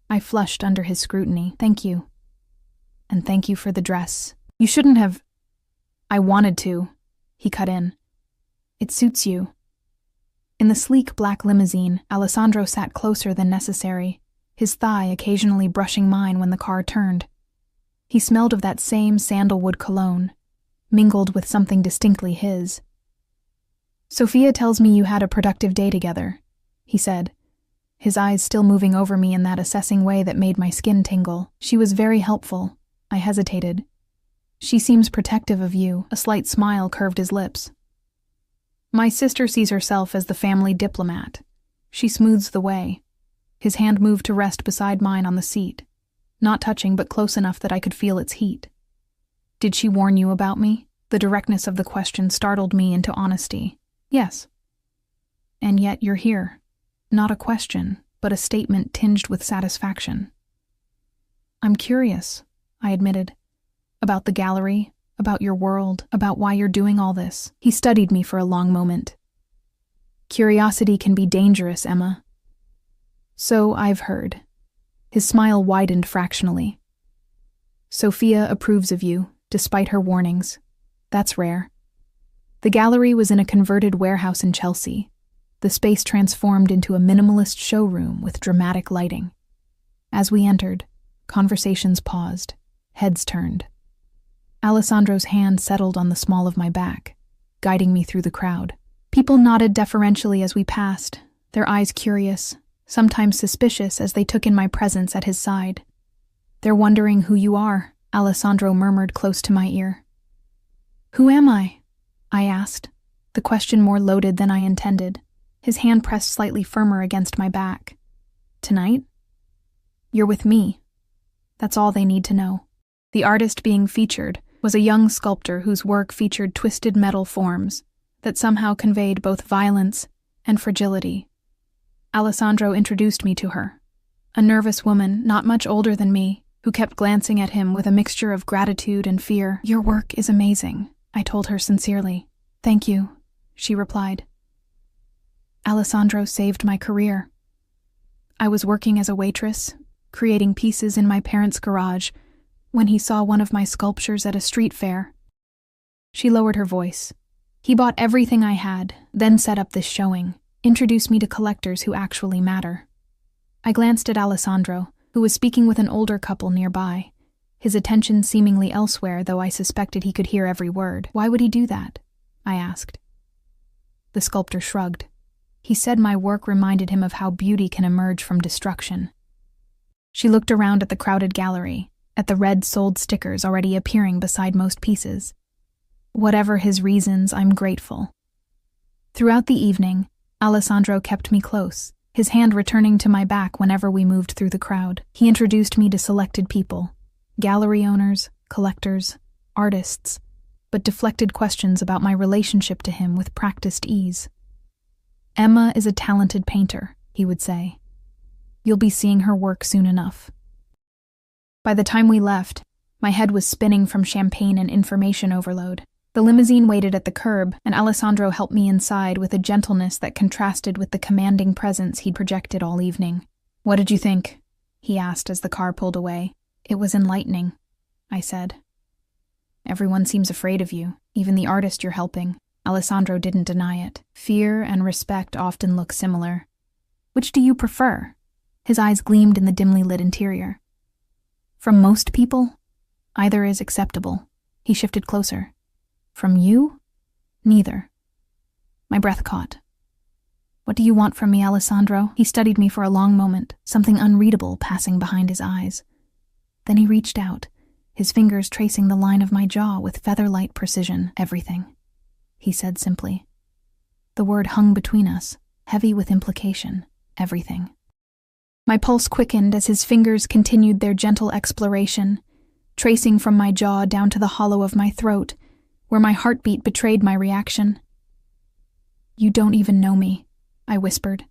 I flushed under his scrutiny. Thank you. And thank you for the dress. You shouldn't have. I wanted to, he cut in. It suits you. In the sleek black limousine, Alessandro sat closer than necessary, his thigh occasionally brushing mine when the car turned. He smelled of that same sandalwood cologne, mingled with something distinctly his. Sophia tells me you had a productive day together, he said, his eyes still moving over me in that assessing way that made my skin tingle. She was very helpful. I hesitated. She seems protective of you. A slight smile curved his lips. My sister sees herself as the family diplomat. She smooths the way. His hand moved to rest beside mine on the seat, not touching but close enough that I could feel its heat. Did she warn you about me? The directness of the question startled me into honesty. Yes. And yet you're here. Not a question, but a statement tinged with satisfaction. I'm curious, I admitted. About the gallery, about your world, about why you're doing all this. He studied me for a long moment. Curiosity can be dangerous, Emma. So I've heard. His smile widened fractionally. Sophia approves of you, despite her warnings. That's rare. The gallery was in a converted warehouse in Chelsea, the space transformed into a minimalist showroom with dramatic lighting. As we entered, conversations paused, heads turned. Alessandro's hand settled on the small of my back, guiding me through the crowd. People nodded deferentially as we passed, their eyes curious, sometimes suspicious as they took in my presence at his side. They're wondering who you are, Alessandro murmured close to my ear. Who am I? I asked, the question more loaded than I intended. His hand pressed slightly firmer against my back. Tonight? You're with me. That's all they need to know. The artist being featured was a young sculptor whose work featured twisted metal forms that somehow conveyed both violence and fragility. Alessandro introduced me to her, a nervous woman not much older than me, who kept glancing at him with a mixture of gratitude and fear. Your work is amazing, I told her sincerely. Thank you, she replied. Alessandro saved my career. I was working as a waitress, creating pieces in my parents' garage, when he saw one of my sculptures at a street fair. She lowered her voice. He bought everything I had, then set up this showing, introduced me to collectors who actually matter. I glanced at Alessandro, who was speaking with an older couple nearby, his attention seemingly elsewhere, though I suspected he could hear every word. Why would he do that? I asked. The sculptor shrugged. He said my work reminded him of how beauty can emerge from destruction. She looked around at the crowded gallery, at the red sold stickers already appearing beside most pieces. Whatever his reasons, I'm grateful. Throughout the evening, Alessandro kept me close, his hand returning to my back whenever we moved through the crowd. He introduced me to selected people, gallery owners, collectors, artists, but deflected questions about my relationship to him with practiced ease. Emma is a talented painter, he would say. You'll be seeing her work soon enough. By the time we left, my head was spinning from champagne and information overload. The limousine waited at the curb, and Alessandro helped me inside with a gentleness that contrasted with the commanding presence he'd projected all evening. What did you think? He asked as the car pulled away. It was enlightening, I said. Everyone seems afraid of you, even the artist you're helping. Alessandro didn't deny it. Fear and respect often look similar. Which do you prefer? His eyes gleamed in the dimly lit interior. From most people, either is acceptable. He shifted closer. From you? Neither. My breath caught. What do you want from me, Alessandro? He studied me for a long moment, something unreadable passing behind his eyes. Then he reached out, his fingers tracing the line of my jaw with feather-light precision. Everything, he said simply. The word hung between us, heavy with implication. Everything. My pulse quickened as his fingers continued their gentle exploration, tracing from my jaw down to the hollow of my throat, where my heartbeat betrayed my reaction. You don't even know me, I whispered.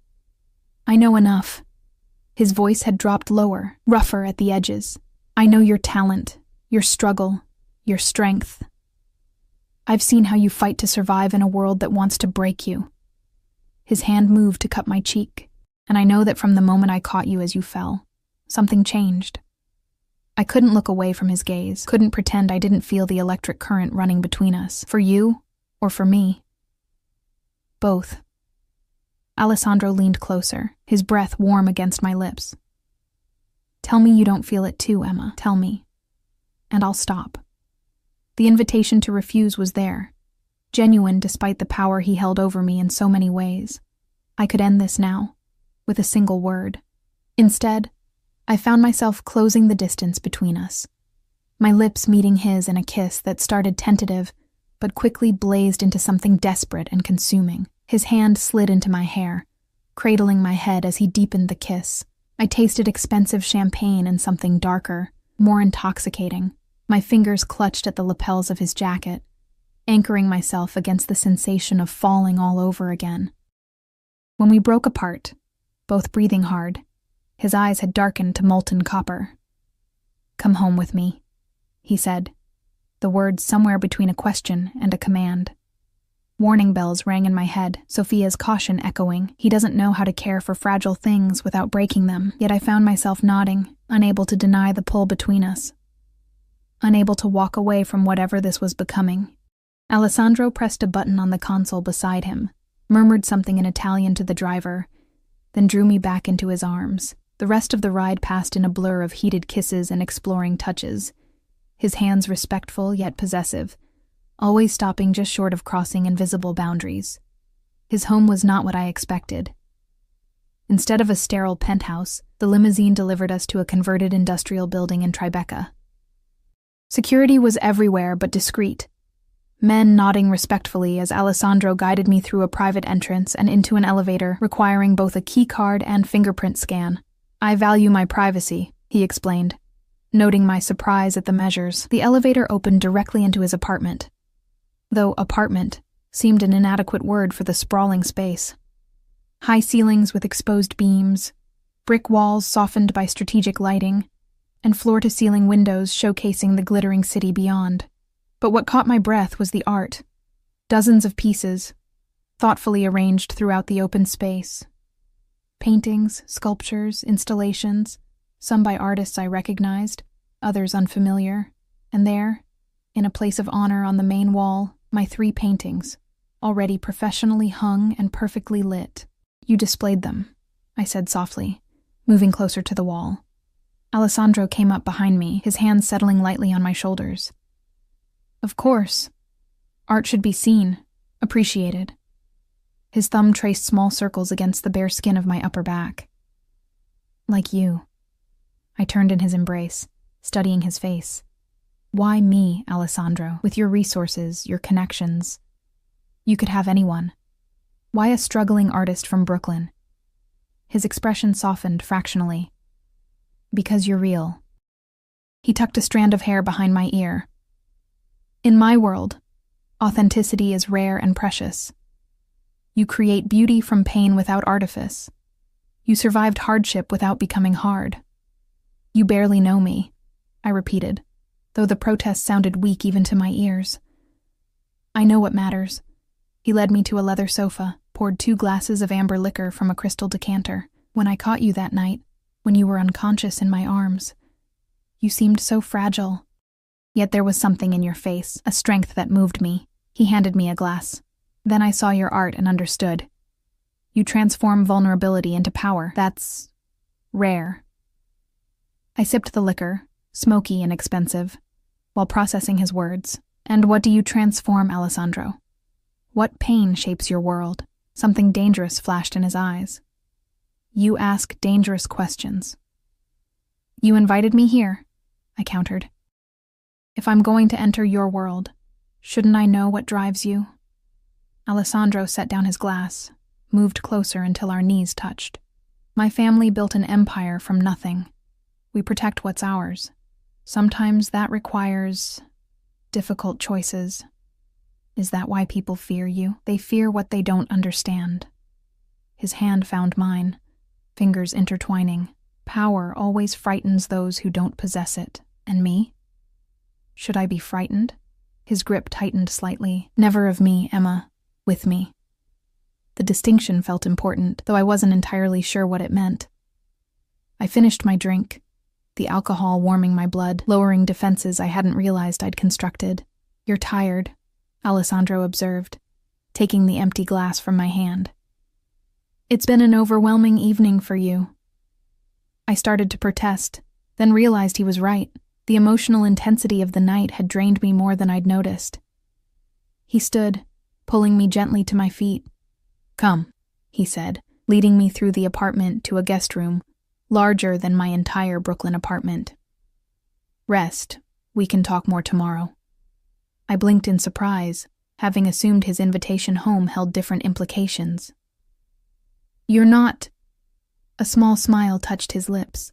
I know enough. His voice had dropped lower, rougher at the edges. I know your talent, your struggle, your strength. I've seen how you fight to survive in a world that wants to break you. His hand moved to cut my cheek, and I know that from the moment I caught you as you fell, something changed. I couldn't look away from his gaze, couldn't pretend I didn't feel the electric current running between us, for you or for me. Both. Alessandro leaned closer, his breath warm against my lips. Tell me you don't feel it too, Emma. Tell me. And I'll stop. The invitation to refuse was there, genuine despite the power he held over me in so many ways. I could end this now, with a single word. Instead, I found myself closing the distance between us, my lips meeting his in a kiss that started tentative, but quickly blazed into something desperate and consuming. His hand slid into my hair, cradling my head as he deepened the kiss. I tasted expensive champagne and something darker, more intoxicating. My fingers clutched at the lapels of his jacket, anchoring myself against the sensation of falling all over again. When we broke apart, both breathing hard, his eyes had darkened to molten copper. "Come home with me," he said, the words somewhere between a question and a command. Warning bells rang in my head, Sophia's caution echoing. He doesn't know how to care for fragile things without breaking them, yet I found myself nodding, unable to deny the pull between us. Unable to walk away from whatever this was becoming. Alessandro pressed a button on the console beside him, murmured something in Italian to the driver, then drew me back into his arms. The rest of the ride passed in a blur of heated kisses and exploring touches, his hands respectful yet possessive, always stopping just short of crossing invisible boundaries. His home was not what I expected. Instead of a sterile penthouse, the limousine delivered us to a converted industrial building in Tribeca. Security was everywhere but discreet, men nodding respectfully as Alessandro guided me through a private entrance and into an elevator requiring both a key card and fingerprint scan. "I value my privacy," he explained, noting my surprise at the measures. The elevator opened directly into his apartment, though apartment seemed an inadequate word for the sprawling space. High ceilings with exposed beams, brick walls softened by strategic lighting, and floor-to-ceiling windows showcasing the glittering city beyond. But what caught my breath was the art. Dozens of pieces, thoughtfully arranged throughout the open space. Paintings, sculptures, installations, some by artists I recognized, others unfamiliar, and there, in a place of honor on the main wall, my 3 paintings, already professionally hung and perfectly lit. "You displayed them," I said softly, moving closer to the wall. Alessandro came up behind me, his hands settling lightly on my shoulders. "Of course. Art should be seen, appreciated." His thumb traced small circles against the bare skin of my upper back. "Like you." I turned in his embrace, studying his face. "Why me, Alessandro? With your resources, your connections. You could have anyone. Why a struggling artist from Brooklyn?" His expression softened fractionally. "Because you're real." He tucked a strand of hair behind my ear. "In my world, authenticity is rare and precious. You create beauty from pain without artifice. You survived hardship without becoming hard. You barely know me," I repeated, though the protest sounded weak even to my ears. "I know what matters." He led me to a leather sofa, poured 2 glasses of amber liquor from a crystal decanter. "When I caught you that night, when you were unconscious in my arms, you seemed so fragile. Yet there was something in your face, a strength that moved me." He handed me a glass. "Then I saw your art and understood. You transform vulnerability into power. That's rare." I sipped the liquor, smoky and expensive, while processing his words. "And what do you transform, Alessandro? What pain shapes your world?" Something dangerous flashed in his eyes. "You ask dangerous questions." "You invited me here," I countered. "If I'm going to enter your world, shouldn't I know what drives you?" Alessandro set down his glass, moved closer until our knees touched. "My family built an empire from nothing. We protect what's ours. Sometimes that requires difficult choices. Is that why people fear you? They fear what they don't understand." His hand found mine, fingers intertwining. "Power always frightens those who don't possess it. And me? Should I be frightened?" His grip tightened slightly. "Never of me, Emma. With me." The distinction felt important, though I wasn't entirely sure what it meant. I finished my drink, the alcohol warming my blood, lowering defenses I hadn't realized I'd constructed. "You're tired," Alessandro observed, taking the empty glass from my hand. "It's been an overwhelming evening for you." I started to protest, then realized he was right. The emotional intensity of the night had drained me more than I'd noticed. He stood, pulling me gently to my feet. "Come," he said, leading me through the apartment to a guest room, larger than my entire Brooklyn apartment. "Rest. We can talk more tomorrow." I blinked in surprise, having assumed his invitation home held different implications. "You're not—" A small smile touched his lips.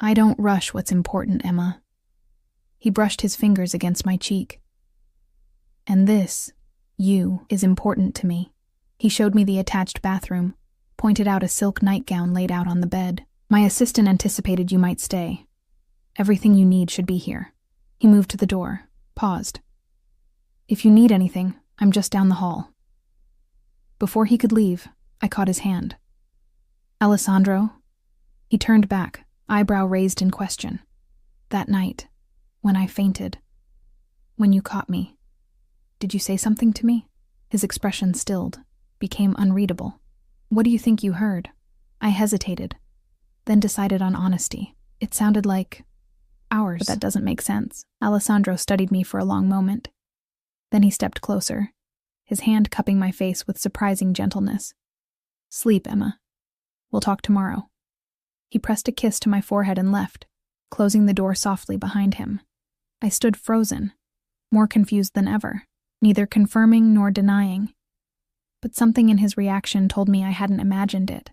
"I don't rush what's important, Emma." He brushed his fingers against my cheek. "And this, you, is important to me." He showed me the attached bathroom, pointed out a silk nightgown laid out on the bed. "My assistant anticipated you might stay. Everything you need should be here." He moved to the door, paused. "If you need anything, I'm just down the hall." Before he could leave, I caught his hand. "Alessandro?" He turned back, eyebrow raised in question. "That night, when I fainted, when you caught me, did you say something to me?" His expression stilled, became unreadable. "What do you think you heard?" I hesitated, then decided on honesty. "It sounded like ours." "But that doesn't make sense." Alessandro studied me for a long moment. Then he stepped closer, his hand cupping my face with surprising gentleness. "Sleep, Emma. We'll talk tomorrow." He pressed a kiss to my forehead and left, closing the door softly behind him. I stood frozen, more confused than ever, neither confirming nor denying. But something in his reaction told me I hadn't imagined it.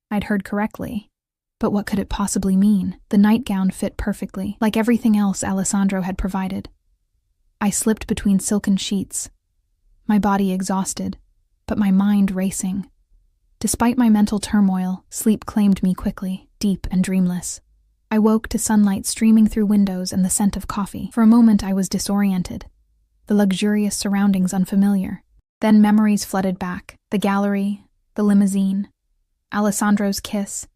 I'd heard correctly. But what could it possibly mean? The nightgown fit perfectly, like everything else Alessandro had provided. I slipped between silken sheets, my body exhausted, but my mind racing. Despite my mental turmoil, sleep claimed me quickly, deep and dreamless. I woke to sunlight streaming through windows and the scent of coffee. For a moment I was disoriented, the luxurious surroundings unfamiliar. Then memories flooded back, the gallery, the limousine, Alessandro's kiss,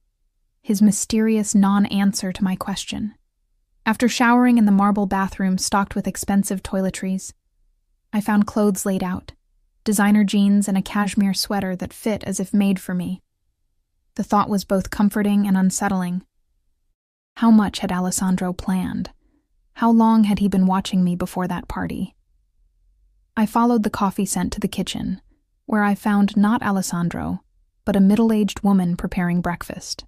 his mysterious non-answer to my question. After showering in the marble bathroom stocked with expensive toiletries, I found clothes laid out, designer jeans and a cashmere sweater that fit as if made for me. The thought was both comforting and unsettling. How much had Alessandro planned? How long had he been watching me before that party? I followed the coffee scent to the kitchen, where I found not Alessandro, but a middle-aged woman preparing breakfast.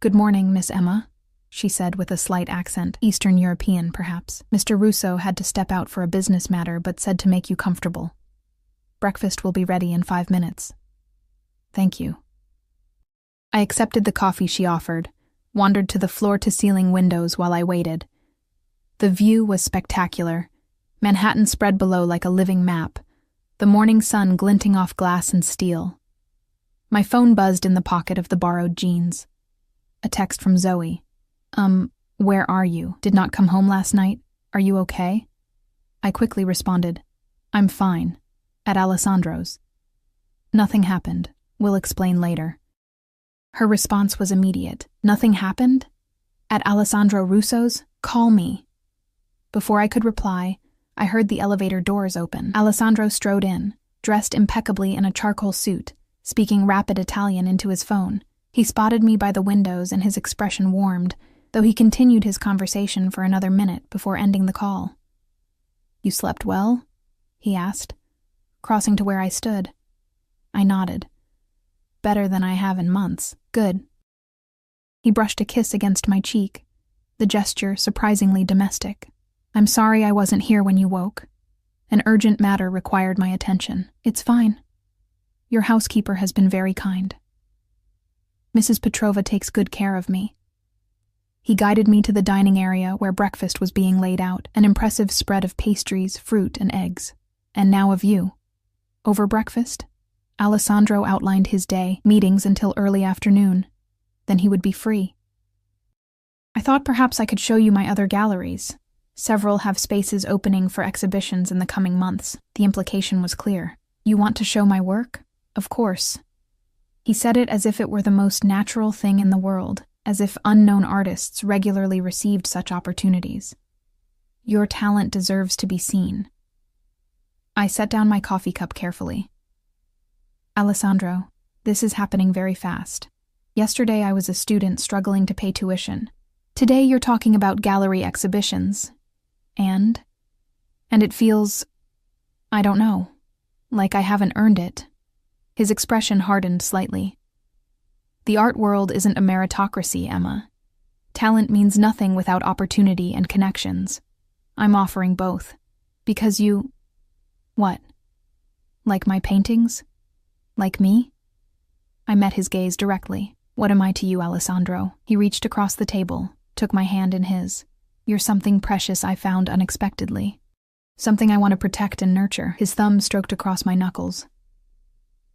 "Good morning, Miss Emma," she said with a slight accent, Eastern European perhaps. "Mr. Russo had to step out for a business matter but said to make you comfortable. Breakfast will be ready in 5 minutes." "Thank you." I accepted the coffee she offered, wandered to the floor-to-ceiling windows while I waited. The view was spectacular. Manhattan spread below like a living map, the morning sun glinting off glass and steel. My phone buzzed in the pocket of the borrowed jeans. A text from Zoe. Where are you? Did not come home last night? Are you okay?" I quickly responded, "I'm fine. At Alessandro's." "Nothing happened. We'll explain later." Her response was immediate. "Nothing happened? At Alessandro Russo's? Call me." Before I could reply, I heard the elevator doors open. Alessandro strode in, dressed impeccably in a charcoal suit, speaking rapid Italian into his phone. He spotted me by the windows and his expression warmed, though he continued his conversation for another minute before ending the call. "You slept well?" he asked, crossing to where I stood. I nodded. "Better than I have in months. Good." He brushed a kiss against my cheek, the gesture surprisingly domestic. "I'm sorry I wasn't here when you woke. An urgent matter required my attention." "It's fine. Your housekeeper has been very kind. Mrs. Petrova takes good care of me." He guided me to the dining area where breakfast was being laid out, an impressive spread of pastries, fruit, and eggs. And now a view. Over breakfast, Alessandro outlined his day, meetings until early afternoon. Then he would be free. "I thought perhaps I could show you my other galleries. Several have spaces opening for exhibitions in the coming months." The implication was clear. "You want to show my work?" Of course. He said it as if it were the most natural thing in the world, as if unknown artists regularly received such opportunities. Your talent deserves to be seen. I set down my coffee cup carefully. Alessandro, this is happening very fast. Yesterday I was a student struggling to pay tuition. Today you're talking about gallery exhibitions. And it feels, I don't know, like I haven't earned it. His expression hardened slightly. The art world isn't a meritocracy, Emma. Talent means nothing without opportunity and connections. I'm offering both. Because you... What? Like my paintings? Like me? I met his gaze directly. What am I to you, Alessandro? He reached across the table, took my hand in his. You're something precious I found unexpectedly. Something I want to protect and nurture. His thumb stroked across my knuckles.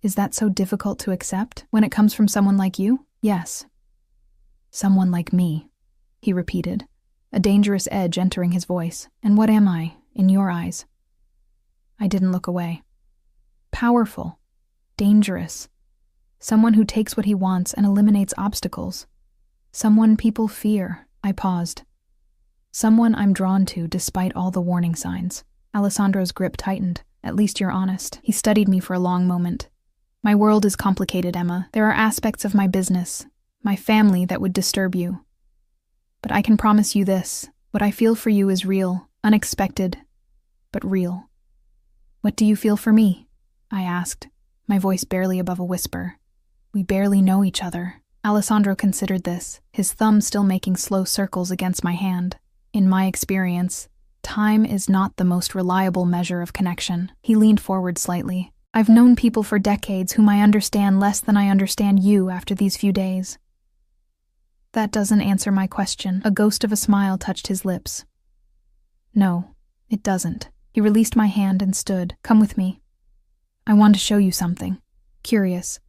Is that so difficult to accept when it comes from someone like you? Yes. Someone like me, he repeated, a dangerous edge entering his voice. And what am I, in your eyes? I didn't look away. Powerful. Dangerous. Someone who takes what he wants and eliminates obstacles. Someone people fear. I paused. Someone I'm drawn to despite all the warning signs. Alessandro's grip tightened. At least you're honest. He studied me for a long moment. My world is complicated, Emma. There are aspects of my business, my family that would disturb you. But I can promise you this. What I feel for you is real, unexpected, but real. What do you feel for me? I asked, my voice barely above a whisper. We barely know each other. Alessandro considered this, his thumb still making slow circles against my hand. In my experience, time is not the most reliable measure of connection. He leaned forward slightly. I've known people for decades whom I understand less than I understand you after these few days. That doesn't answer my question. A ghost of a smile touched his lips. No, it doesn't. He released my hand and stood. Come with me. I want to show you something. Curious.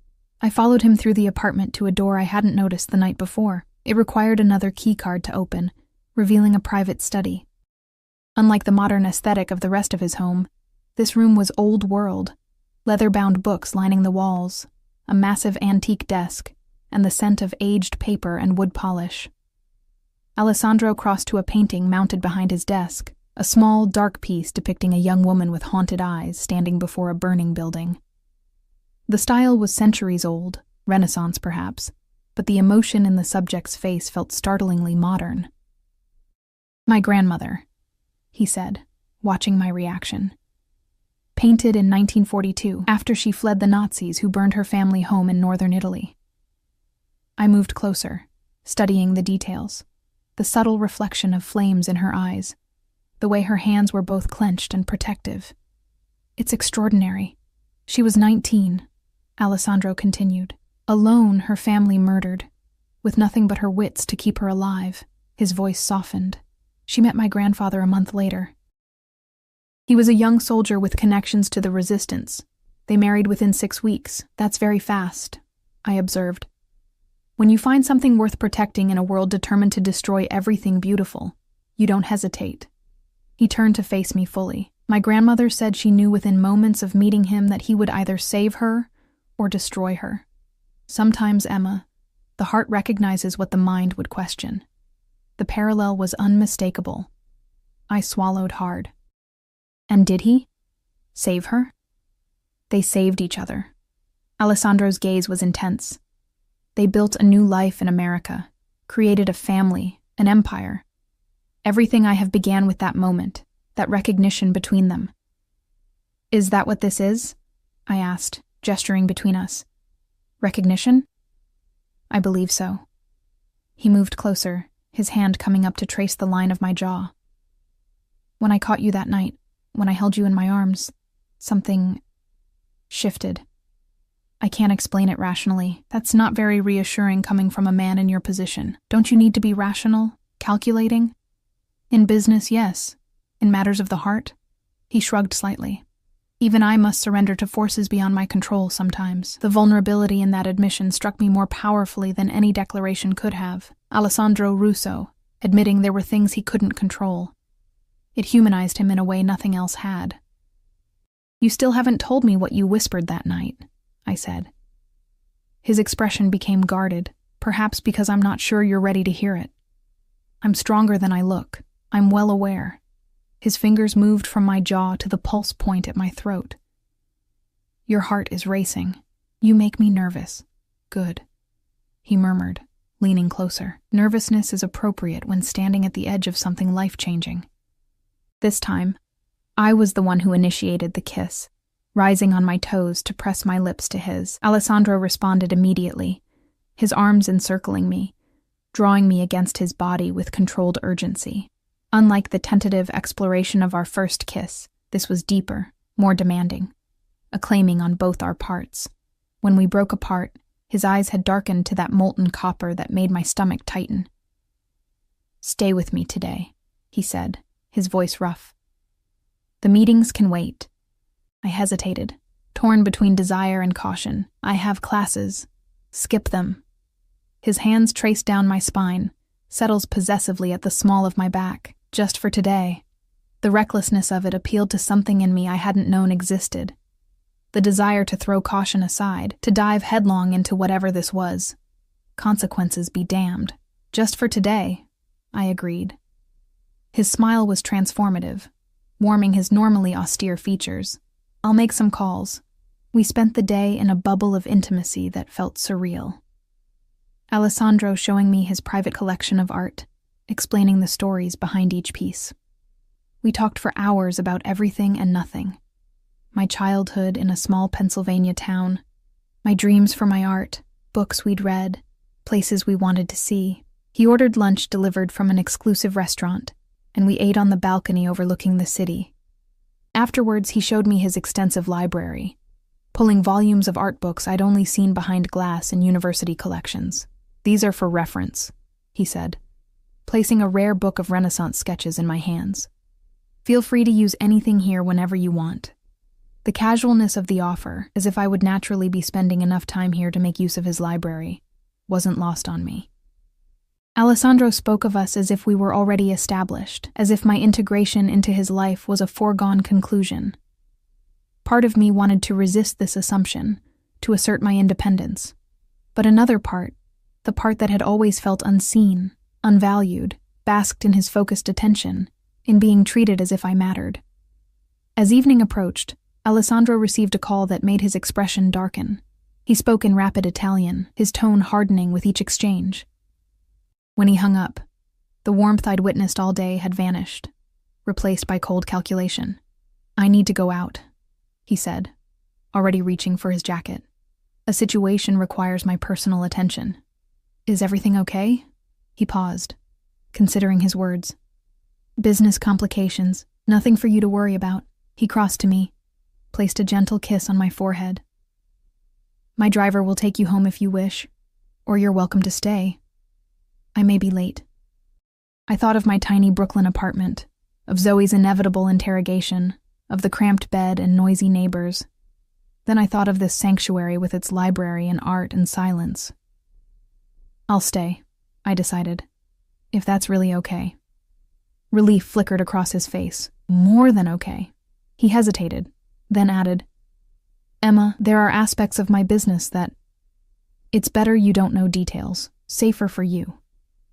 I followed him through the apartment to a door I hadn't noticed the night before. It required another key card to open, revealing a private study. Unlike the modern aesthetic of the rest of his home, this room was old world. Leather-bound books lining the walls, a massive antique desk, and the scent of aged paper and wood polish. Alessandro crossed to a painting mounted behind his desk, a small, dark piece depicting a young woman with haunted eyes standing before a burning building. The style was centuries old, Renaissance perhaps, but the emotion in the subject's face felt startlingly modern. My grandmother, he said, watching my reaction. Painted in 1942, after she fled the Nazis who burned her family home in northern Italy. I moved closer, studying the details, the subtle reflection of flames in her eyes, the way her hands were both clenched and protective. It's extraordinary. She was 19, Alessandro continued. Alone, her family murdered, with nothing but her wits to keep her alive. His voice softened. She met my grandfather a month later. He was a young soldier with connections to the resistance. They married within 6 weeks. That's very fast, I observed. When you find something worth protecting in a world determined to destroy everything beautiful, you don't hesitate. He turned to face me fully. My grandmother said she knew within moments of meeting him that he would either save her or destroy her. Sometimes, Emma, the heart recognizes what the mind would question. The parallel was unmistakable. I swallowed hard. And did he? Save her? They saved each other. Alessandro's gaze was intense. They built a new life in America, created a family, an empire. Everything I have began with that moment, that recognition between them. Is that what this is? I asked, gesturing between us. Recognition? I believe so. He moved closer, his hand coming up to trace the line of my jaw. When I caught you that night, when I held you in my arms, something shifted. I can't explain it rationally. That's not very reassuring coming from a man in your position. Don't you need to be rational, calculating? In business, yes. In matters of the heart? He shrugged slightly. Even I must surrender to forces beyond my control sometimes. The vulnerability in that admission struck me more powerfully than any declaration could have. Alessandro Russo, admitting there were things he couldn't control. It humanized him in a way nothing else had. You still haven't told me what you whispered that night, I said. His expression became guarded, perhaps because I'm not sure you're ready to hear it. I'm stronger than I look. I'm well aware. His fingers moved from my jaw to the pulse point at my throat. Your heart is racing. You make me nervous. Good, he murmured, leaning closer. Nervousness is appropriate when standing at the edge of something life-changing. This time, I was the one who initiated the kiss, rising on my toes to press my lips to his. Alessandro responded immediately, his arms encircling me, drawing me against his body with controlled urgency. Unlike the tentative exploration of our first kiss, this was deeper, more demanding, a claiming on both our parts. When we broke apart, his eyes had darkened to that molten copper that made my stomach tighten. Stay with me today, he said, his voice rough. The meetings can wait. I hesitated, torn between desire and caution. I have classes. Skip them. His hands trace down my spine, settles possessively at the small of my back. Just for today. The recklessness of it appealed to something in me I hadn't known existed. The desire to throw caution aside, to dive headlong into whatever this was. Consequences be damned. Just for today, I agreed. His smile was transformative, warming his normally austere features. I'll make some calls. We spent the day in a bubble of intimacy that felt surreal. Alessandro showing me his private collection of art, explaining the stories behind each piece. We talked for hours about everything and nothing. My childhood in a small Pennsylvania town, my dreams for my art, books we'd read, places we wanted to see. He ordered lunch delivered from an exclusive restaurant, and we ate on the balcony overlooking the city. Afterwards, he showed me his extensive library, pulling volumes of art books I'd only seen behind glass in university collections. These are for reference, he said, placing a rare book of Renaissance sketches in my hands. Feel free to use anything here whenever you want. The casualness of the offer, as if I would naturally be spending enough time here to make use of his library, wasn't lost on me. Alessandro spoke of us as if we were already established, as if my integration into his life was a foregone conclusion. Part of me wanted to resist this assumption, to assert my independence. But another part, the part that had always felt unseen, unvalued, basked in his focused attention, in being treated as if I mattered. As evening approached, Alessandro received a call that made his expression darken. He spoke in rapid Italian, his tone hardening with each exchange. When he hung up, the warmth I'd witnessed all day had vanished, replaced by cold calculation. I need to go out, he said, already reaching for his jacket. A situation requires my personal attention. Is everything okay? He paused, considering his words. Business complications, nothing for you to worry about. He crossed to me, placed a gentle kiss on my forehead. My driver will take you home if you wish, or you're welcome to stay. I may be late. I thought of my tiny Brooklyn apartment, of Zoe's inevitable interrogation, of the cramped bed and noisy neighbors. Then I thought of this sanctuary with its library and art and silence. I'll stay, I decided, if that's really okay. Relief flickered across his face. More than okay. He hesitated, then added, Emma, there are aspects of my business that... It's better you don't know details. Safer for you.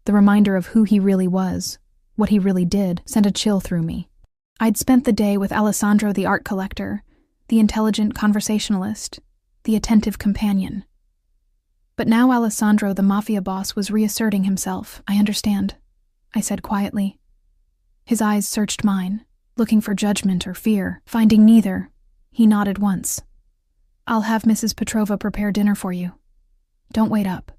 The reminder of who he really was, what he really did, sent a chill through me. I'd spent the day with Alessandro the art collector, the intelligent conversationalist, the attentive companion. But now Alessandro the Mafia boss was reasserting himself. I understand, I said quietly. His eyes searched mine, looking for judgment or fear. Finding neither, he nodded once. I'll have Mrs. Petrova prepare dinner for you. Don't wait up.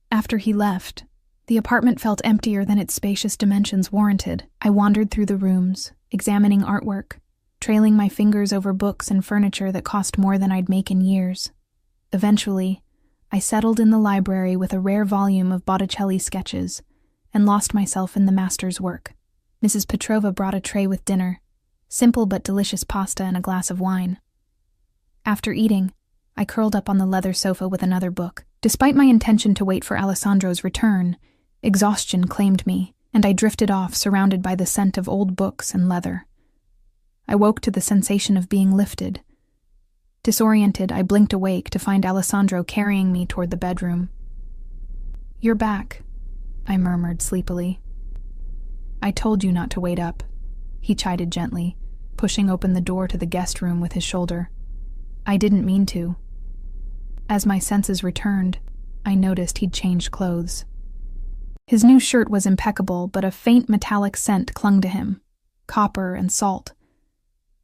After he left, the apartment felt emptier than its spacious dimensions warranted. I wandered through the rooms, examining artwork, trailing my fingers over books and furniture that cost more than I'd make in years. Eventually, I settled in the library with a rare volume of Botticelli sketches and lost myself in the master's work. Mrs. Petrova brought a tray with dinner, simple but delicious pasta and a glass of wine. After eating, I curled up on the leather sofa with another book. Despite my intention to wait for Alessandro's return, exhaustion claimed me, and I drifted off surrounded by the scent of old books and leather. I woke to the sensation of being lifted, Disoriented, I blinked awake to find Alessandro carrying me toward the bedroom. "You're back," I murmured sleepily. "I told you not to wait up," he chided gently, pushing open the door to the guest room with his shoulder. "I didn't mean to." As my senses returned, I noticed he'd changed clothes. His new shirt was impeccable, but a faint metallic scent clung to him, copper and salt.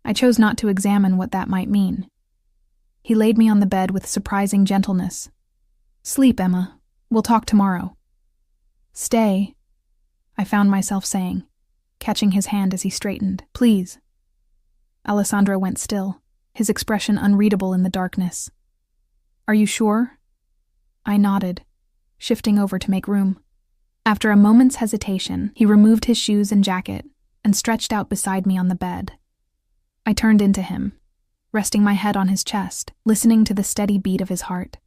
I chose not to examine what that might mean. He laid me on the bed with surprising gentleness. "Sleep, Emma. We'll talk tomorrow." "Stay," I found myself saying, catching his hand as he straightened. "Please." Alessandro went still, his expression unreadable in the darkness. "Are you sure?" I nodded, shifting over to make room. After a moment's hesitation, he removed his shoes and jacket and stretched out beside me on the bed. I turned into him, resting my head on his chest, listening to the steady beat of his heart.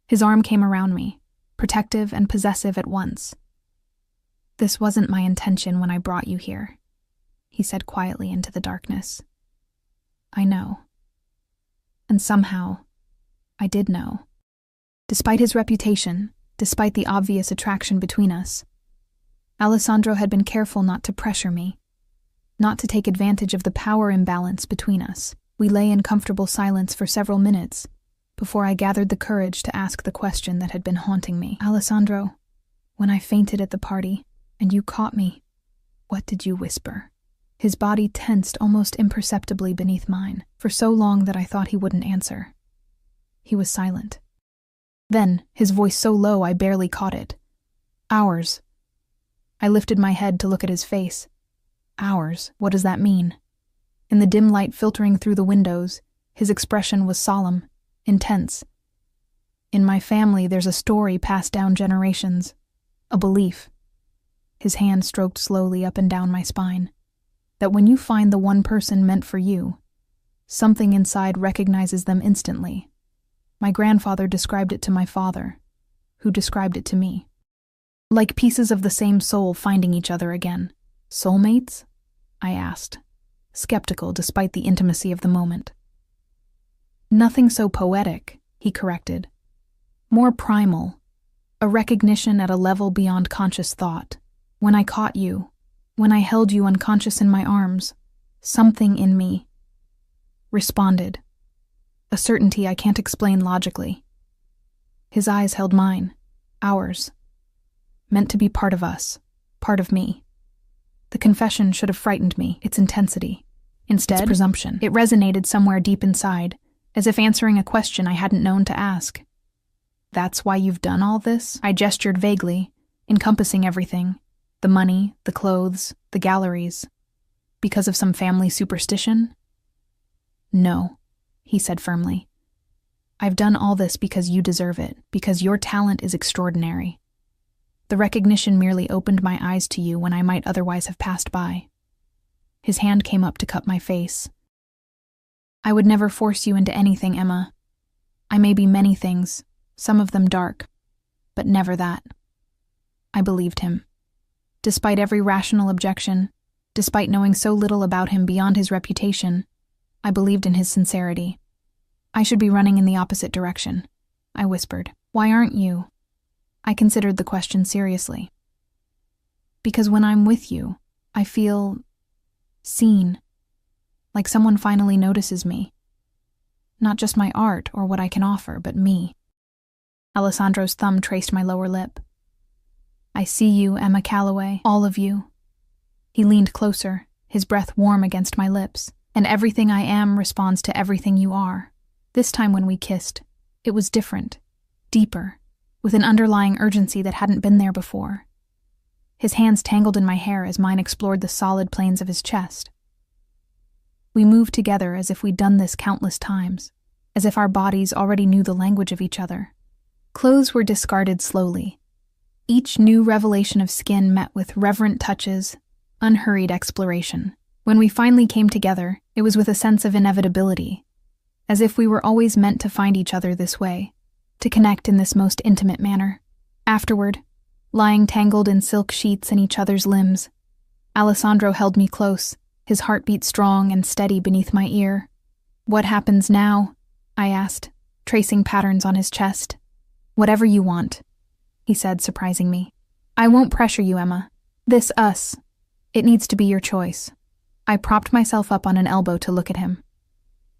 His arm came around me, protective and possessive at once. "This wasn't my intention when I brought you here," he said quietly into the darkness. "I know." And somehow, I did know. Despite his reputation, despite the obvious attraction between us, Alessandro had been careful not to pressure me, not to take advantage of the power imbalance between us. We lay in comfortable silence for several minutes before I gathered the courage to ask the question that had been haunting me. "Alessandro, when I fainted at the party and you caught me, what did you whisper?" His body tensed almost imperceptibly beneath mine, for so long that I thought he wouldn't answer. He was silent. Then, his voice so low I barely caught it. "Ours." I lifted my head to look at his face. "Ours? What does that mean?" In the dim light filtering through the windows, his expression was solemn, intense. "In my family, there's a story passed down generations, a belief." His hand stroked slowly up and down my spine. "That when you find the one person meant for you, something inside recognizes them instantly. My grandfather described it to my father, who described it to me. Like pieces of the same soul finding each other again. Soulmates?" I asked, skeptical despite the intimacy of the moment. "Nothing so poetic," he corrected. "More primal, a recognition at a level beyond conscious thought. When I caught you, when I held you unconscious in my arms, something in me responded. A certainty I can't explain logically." His eyes held mine, ours. Meant to be part of us, part of me. The confession should have frightened me, its intensity. Instead, its presumption. It resonated somewhere deep inside, as if answering a question I hadn't known to ask. "That's why you've done all this?" I gestured vaguely, encompassing everything. The money, the clothes, the galleries. Because of some family superstition? "No," he said firmly. "I've done all this because you deserve it, because your talent is extraordinary. The recognition merely opened my eyes to you when I might otherwise have passed by." His hand came up to cup my face. "I would never force you into anything, Emma. I may be many things, some of them dark, but never that." I believed him. Despite every rational objection, despite knowing so little about him beyond his reputation, I believed in his sincerity. "I should be running in the opposite direction," I whispered. "Why aren't you?" I considered the question seriously. "Because when I'm with you, I feel seen, like someone finally notices me. Not just my art or what I can offer, but me." Alessandro's thumb traced my lower lip. "I see you, Emma Calloway, all of you." He leaned closer, his breath warm against my lips. "And everything I am responds to everything you are." This time when we kissed, it was different, deeper, with an underlying urgency that hadn't been there before. His hands tangled in my hair as mine explored the solid planes of his chest. We moved together as if we'd done this countless times, as if our bodies already knew the language of each other. Clothes were discarded slowly. Each new revelation of skin met with reverent touches, unhurried exploration. When we finally came together, it was with a sense of inevitability, as if we were always meant to find each other this way, to connect in this most intimate manner. Afterward, lying tangled in silk sheets in each other's limbs, Alessandro held me close, his heartbeat strong and steady beneath my ear. "What happens now?" I asked, tracing patterns on his chest. "Whatever you want," he said, surprising me. "I won't pressure you, Emma. This us. It needs to be your choice." I propped myself up on an elbow to look at him.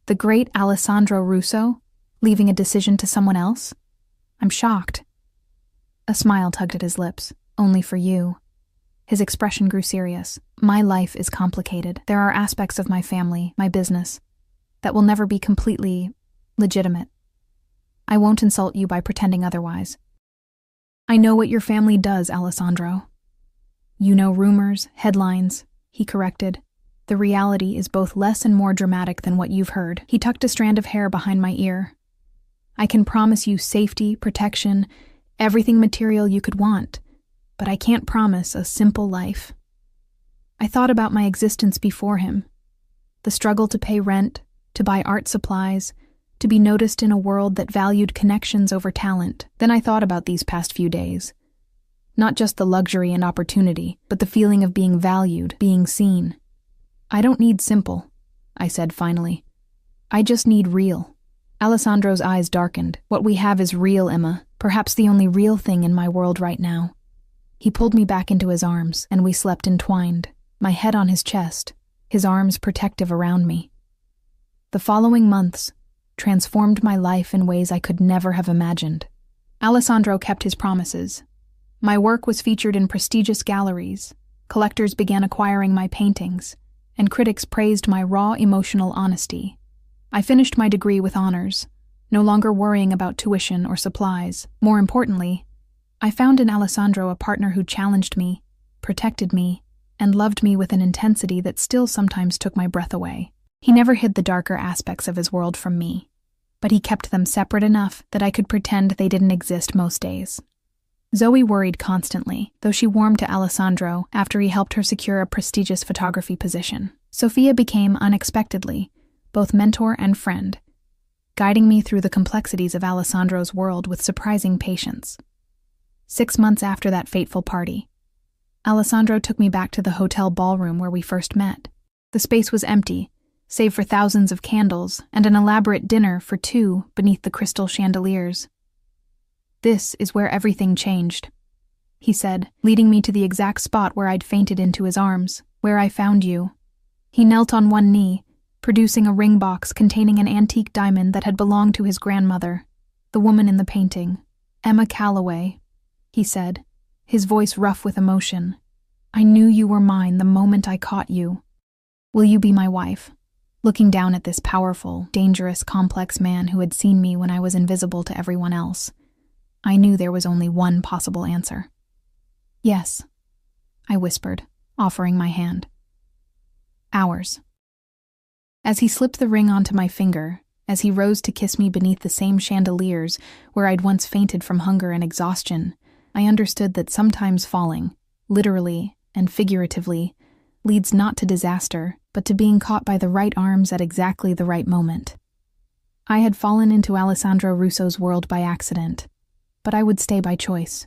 The great Alessandro Russo, leaving a decision to someone else? I'm shocked. A smile tugged at his lips. "Only for you." His expression grew serious. "My life is complicated. There are aspects of my family, my business, that will never be completely legitimate. I won't insult you by pretending otherwise. I know what your family does, Alessandro." "You know rumors, headlines," he corrected. "The reality is both less and more dramatic than what you've heard." He tucked a strand of hair behind my ear. "I can promise you safety, protection, everything material you could want, but I can't promise a simple life." I thought about my existence before him. The struggle to pay rent, to buy art supplies, to be noticed in a world that valued connections over talent. Then I thought about these past few days. Not just the luxury and opportunity, but the feeling of being valued, being seen. "I don't need simple," I said finally. "I just need real." Alessandro's eyes darkened. "What we have is real, Emma. Perhaps the only real thing in my world right now." He pulled me back into his arms, and we slept entwined, my head on his chest, his arms protective around me. The following months transformed my life in ways I could never have imagined. Alessandro kept his promises. My work was featured in prestigious galleries, collectors began acquiring my paintings, and critics praised my raw emotional honesty. I finished my degree with honors, no longer worrying about tuition or supplies. More importantly, I found in Alessandro a partner who challenged me, protected me, and loved me with an intensity that still sometimes took my breath away. He never hid the darker aspects of his world from me, but he kept them separate enough that I could pretend they didn't exist most days. Zoe worried constantly, though she warmed to Alessandro after he helped her secure a prestigious photography position. Sophia became, unexpectedly, both mentor and friend, guiding me through the complexities of Alessandro's world with surprising patience. 6 months after that fateful party, Alessandro took me back to the hotel ballroom where we first met. The space was empty, save for thousands of candles and an elaborate dinner for two beneath the crystal chandeliers. "This is where everything changed," he said, leading me to the exact spot where I'd fainted into his arms, "where I found you." He knelt on one knee, producing a ring box containing an antique diamond that had belonged to his grandmother, the woman in the painting, Emma Calloway, he said, his voice rough with emotion. "I knew you were mine the moment I caught you. Will you be my wife?" Looking down at this powerful, dangerous, complex man who had seen me when I was invisible to everyone else, I knew there was only one possible answer. "Yes," I whispered, offering my hand. Ours. As he slipped the ring onto my finger, as he rose to kiss me beneath the same chandeliers where I'd once fainted from hunger and exhaustion, I understood that sometimes falling, literally and figuratively, leads not to disaster, but to being caught by the right arms at exactly the right moment. I had fallen into Alessandro Russo's world by accident, but I would stay by choice.